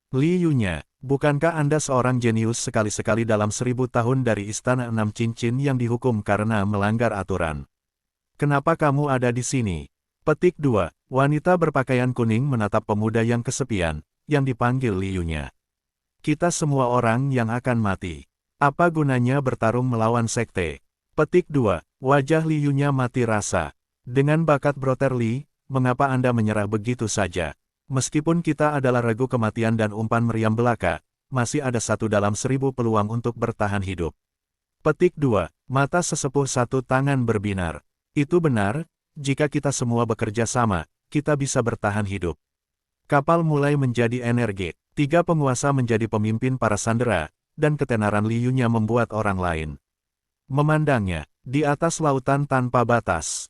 Li Yunya, bukankah Anda seorang jenius sekali-sekali dalam 1000 tahun dari Istana 6 Cincin yang dihukum karena melanggar aturan? Kenapa kamu ada di sini? Petik 2. Wanita berpakaian kuning menatap pemuda yang kesepian, yang dipanggil Li Yunya. Kita semua orang yang akan mati. Apa gunanya bertarung melawan sekte? Petik 2. Wajah Li Yunya mati rasa. Dengan bakat Brother Li, mengapa Anda menyerah begitu saja? Meskipun kita adalah regu kematian dan umpan meriam belaka, masih ada 1 dalam 1000 peluang untuk bertahan hidup. Petik 2. Mata sesepuh 1 tangan berbinar. Itu benar, jika kita semua bekerja sama, kita bisa bertahan hidup. Kapal mulai menjadi energi. 3 penguasa menjadi pemimpin para sandera, dan ketenaran Li Yunya membuat orang lain memandangnya. Di atas lautan tanpa batas.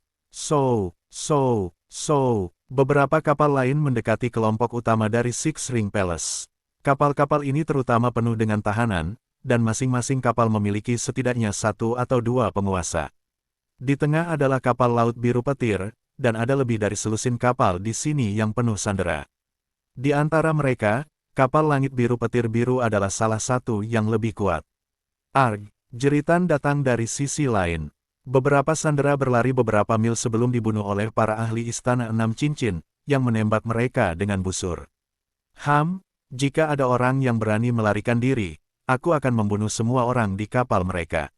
Beberapa kapal lain mendekati kelompok utama dari Six Ring Palace. Kapal-kapal ini terutama penuh dengan tahanan, dan masing-masing kapal memiliki setidaknya 1 atau 2 penguasa. Di tengah adalah kapal laut biru petir, dan ada lebih dari selusin kapal di sini yang penuh sandera. Di antara mereka, kapal langit biru petir biru adalah salah satu yang lebih kuat. Arg, jeritan datang dari sisi lain. Beberapa sandera berlari beberapa mil sebelum dibunuh oleh para ahli Istana 6 Cincin, yang menembak mereka dengan busur. Jika ada orang yang berani melarikan diri, aku akan membunuh semua orang di kapal mereka.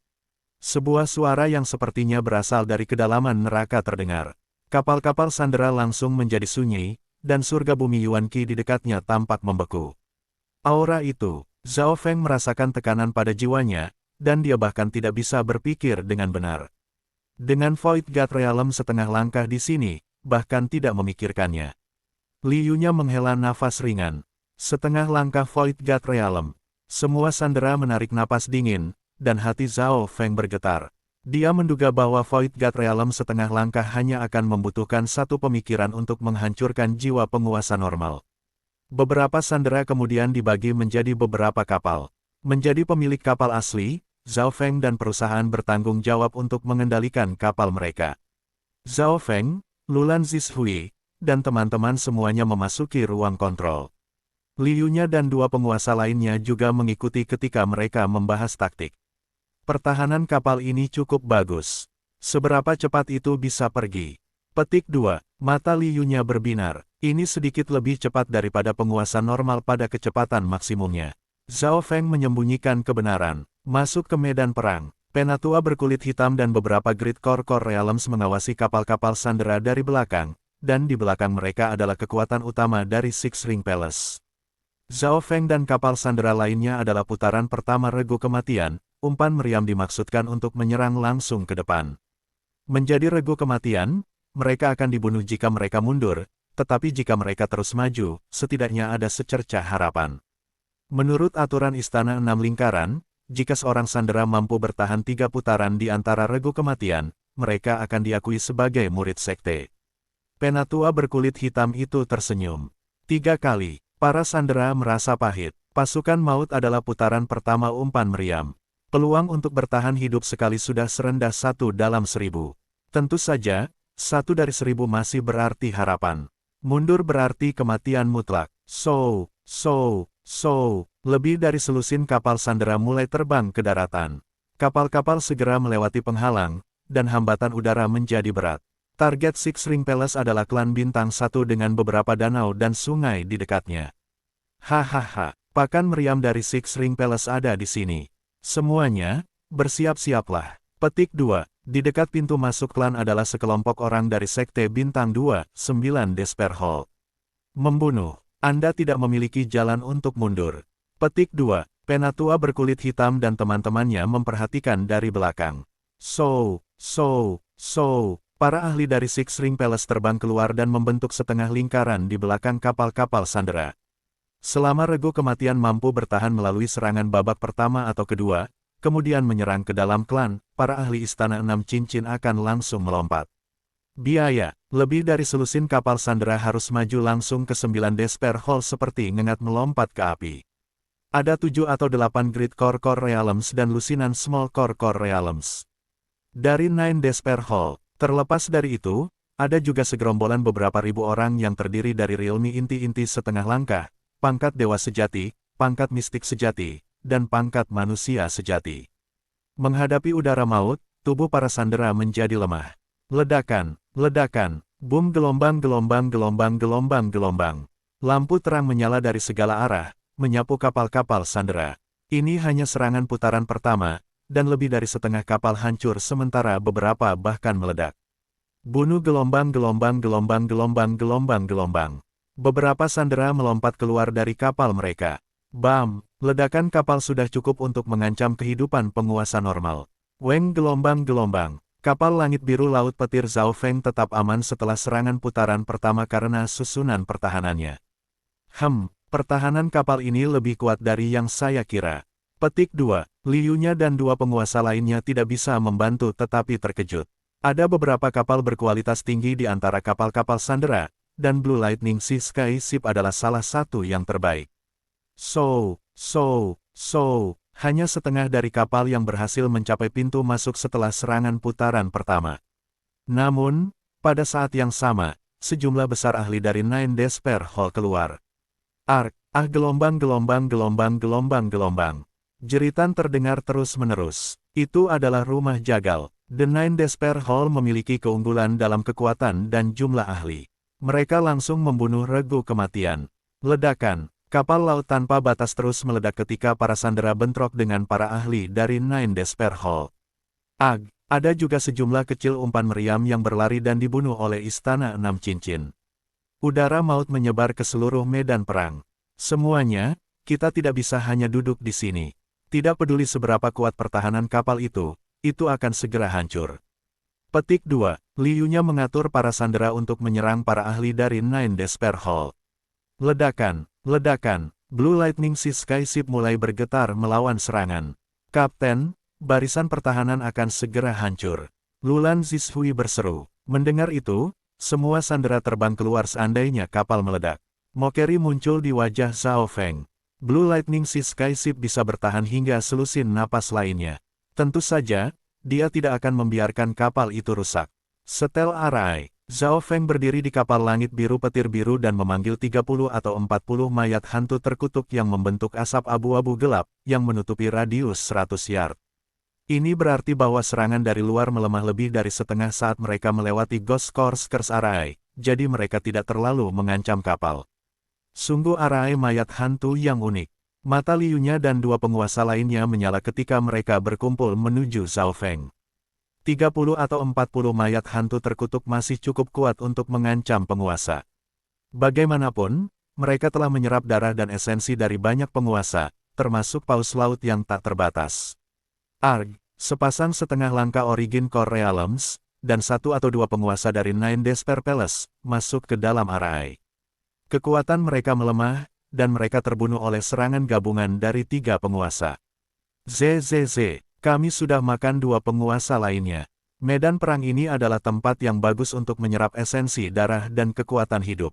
Sebuah suara yang sepertinya berasal dari kedalaman neraka terdengar. Kapal-kapal sandera langsung menjadi sunyi, dan surga bumi Yuan Qi di dekatnya tampak membeku. Aura itu, Zhao Feng merasakan tekanan pada jiwanya, dan dia bahkan tidak bisa berpikir dengan benar. Dengan Void God Realm setengah langkah di sini, bahkan tidak memikirkannya. Li Yunya menghela nafas ringan. Setengah langkah Void God Realm. Semua sandera menarik napas dingin, dan hati Zhao Feng bergetar. Dia menduga bahwa Void God Realm setengah langkah hanya akan membutuhkan 1 pemikiran untuk menghancurkan jiwa penguasa normal. Beberapa sandera kemudian dibagi menjadi beberapa kapal. Menjadi pemilik kapal asli, Zhao Feng dan perusahaan bertanggung jawab untuk mengendalikan kapal mereka. Zhao Feng, Lulan Zishui, dan teman-teman semuanya memasuki ruang kontrol. Li Yunya dan 2 penguasa lainnya juga mengikuti ketika mereka membahas taktik. Pertahanan kapal ini cukup bagus. Seberapa cepat itu bisa pergi? Petik 2. Mata Liyunya berbinar. Ini sedikit lebih cepat daripada penguasa normal pada kecepatan maksimumnya. Zhao Feng menyembunyikan kebenaran. Masuk ke medan perang. Penatua berkulit hitam dan beberapa Great Core Realms mengawasi kapal-kapal Sandera dari belakang, dan di belakang mereka adalah kekuatan utama dari Six Ring Palace. Zhao Feng dan kapal Sandera lainnya adalah putaran pertama Regu Kematian. Umpan meriam dimaksudkan untuk menyerang langsung ke depan. Menjadi Regu Kematian, mereka akan dibunuh jika mereka mundur, tetapi jika mereka terus maju, setidaknya ada secercah harapan. Menurut aturan Istana Enam Lingkaran, jika seorang Sandera mampu bertahan 3 putaran di antara Regu Kematian, mereka akan diakui sebagai murid sekte. Penatua berkulit hitam itu tersenyum. 3 kali, para Sandera merasa pahit. Pasukan maut adalah putaran pertama umpan meriam. Peluang untuk bertahan hidup sekali sudah serendah 1 dalam 1000. Tentu saja, 1 dari 1000 masih berarti harapan. Mundur berarti kematian mutlak. Lebih dari selusin kapal Sandera mulai terbang ke daratan. Kapal-kapal segera melewati penghalang, dan hambatan udara menjadi berat. Target Six Ring Palace adalah klan bintang 1 dengan beberapa danau dan sungai di dekatnya. Hahaha, pakan meriam dari Six Ring Palace ada di sini. Semuanya, bersiap-siaplah. Petik 2. Di dekat pintu masuk klan adalah sekelompok orang dari Sekte Bintang 2, 9 Despair Hall. Membunuh. Anda tidak memiliki jalan untuk mundur. Petik 2. Penatua berkulit hitam dan teman-temannya memperhatikan dari belakang. Para ahli dari Six Ring Palace terbang keluar dan membentuk setengah lingkaran di belakang kapal-kapal Sandera. Selama Regu Kematian mampu bertahan melalui serangan babak pertama atau kedua, kemudian menyerang ke dalam klan, para ahli Istana Enam Cincin akan langsung melompat. Biaya, lebih dari selusin kapal Sandera harus maju langsung ke 9 Despair Hall seperti ngengat melompat ke api. Ada 7 atau 8 Great Core Realms dan lusinan Small Core Realms. Dari 9 Despair Hall, terlepas dari itu, ada juga segerombolan beberapa ribu orang yang terdiri dari realmi inti-inti setengah langkah, pangkat dewa sejati, pangkat mistik sejati, dan pangkat manusia sejati. Menghadapi udara maut, tubuh para Sandera menjadi lemah. Ledakan, boom gelombang. Lampu terang menyala dari segala arah, menyapu kapal-kapal Sandera. Ini hanya serangan putaran pertama, dan lebih dari setengah kapal hancur sementara beberapa bahkan meledak. Bunuh gelombang. Beberapa Sandera melompat keluar dari kapal mereka. Bam! Ledakan kapal sudah cukup untuk mengancam kehidupan penguasa normal. Weng gelombang. Kapal langit biru laut petir Zhao Feng tetap aman setelah serangan putaran pertama karena susunan pertahanannya. Pertahanan kapal ini lebih kuat dari yang saya kira. Petik 2. Liyunya dan 2 penguasa lainnya tidak bisa membantu tetapi terkejut. Ada beberapa kapal berkualitas tinggi di antara kapal-kapal Sandera, dan Blue Lightning Sea Sky Ship adalah salah satu yang terbaik. Hanya setengah dari kapal yang berhasil mencapai pintu masuk setelah serangan putaran pertama. Namun, pada saat yang sama, sejumlah besar ahli dari Nine Despair Hall keluar. Gelombang. Jeritan terdengar terus-menerus. Itu adalah rumah jagal. The Nine Despair Hall memiliki keunggulan dalam kekuatan dan jumlah ahli. Mereka langsung membunuh Regu Kematian. Ledakan. Kapal laut tanpa batas terus meledak ketika para Sandera bentrok dengan para ahli dari Nine Despair Hall. Ada juga sejumlah kecil umpan meriam yang berlari dan dibunuh oleh Istana Enam Cincin. Udara maut menyebar ke seluruh medan perang. Semuanya, kita tidak bisa hanya duduk di sini. Tidak peduli seberapa kuat pertahanan kapal itu akan segera hancur. Petik 2. Liyunya mengatur para Sandera untuk menyerang para ahli dari Nine Despair Hall. Ledakan. Blue Lightning Sea Sky Ship mulai bergetar melawan serangan. Kapten, barisan pertahanan akan segera hancur. Lulan Zishui berseru. Mendengar itu, semua Sandera terbang keluar seandainya kapal meledak. Mokeri muncul di wajah Zhao Feng. Blue Lightning Sea Sky Ship bisa bertahan hingga selusin napas lainnya. Tentu saja, dia tidak akan membiarkan kapal itu rusak. Setel arai. Zhao Feng berdiri di kapal langit biru petir biru dan memanggil 30 atau 40 mayat hantu terkutuk yang membentuk asap abu-abu gelap, yang menutupi radius 100 yard. Ini berarti bahwa serangan dari luar melemah lebih dari setengah saat mereka melewati Ghost Corps Arai, jadi mereka tidak terlalu mengancam kapal. Sungguh Arai mayat hantu yang unik. Mata Liunya dan dua penguasa lainnya menyala ketika mereka berkumpul menuju Zhao Feng. 30 atau 40 mayat hantu terkutuk masih cukup kuat untuk mengancam penguasa. Bagaimanapun, mereka telah menyerap darah dan esensi dari banyak penguasa, termasuk paus laut yang tak terbatas. Arg, sepasang setengah langkah Origin Core Realms, dan satu atau dua penguasa dari Nine Despair Palace, masuk ke dalam Arai. Kekuatan mereka melemah, dan mereka terbunuh oleh serangan gabungan dari 3 penguasa. ZZZ, kami sudah makan 2 penguasa lainnya. Medan perang ini adalah tempat yang bagus untuk menyerap esensi darah dan kekuatan hidup.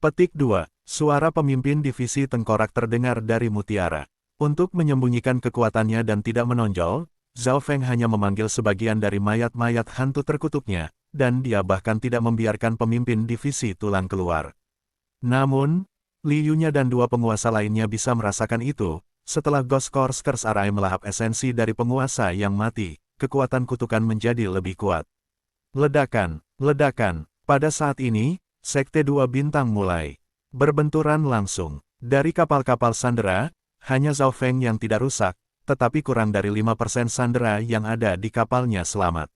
Petik 2, suara pemimpin divisi tengkorak terdengar dari Mutiara. Untuk menyembunyikan kekuatannya dan tidak menonjol, Zhao Feng hanya memanggil sebagian dari mayat-mayat hantu terkutuknya, dan dia bahkan tidak membiarkan pemimpin divisi tulang keluar. Namun, Liunya dan 2 penguasa lainnya bisa merasakan itu, setelah Ghost Corps Arai melahap esensi dari penguasa yang mati, kekuatan kutukan menjadi lebih kuat. Ledakan, ledakan, pada saat ini, Sekte 2 Bintang mulai berbenturan langsung. Dari kapal-kapal sandera, hanya Zhao Feng yang tidak rusak, tetapi kurang dari 5% sandera yang ada di kapalnya selamat.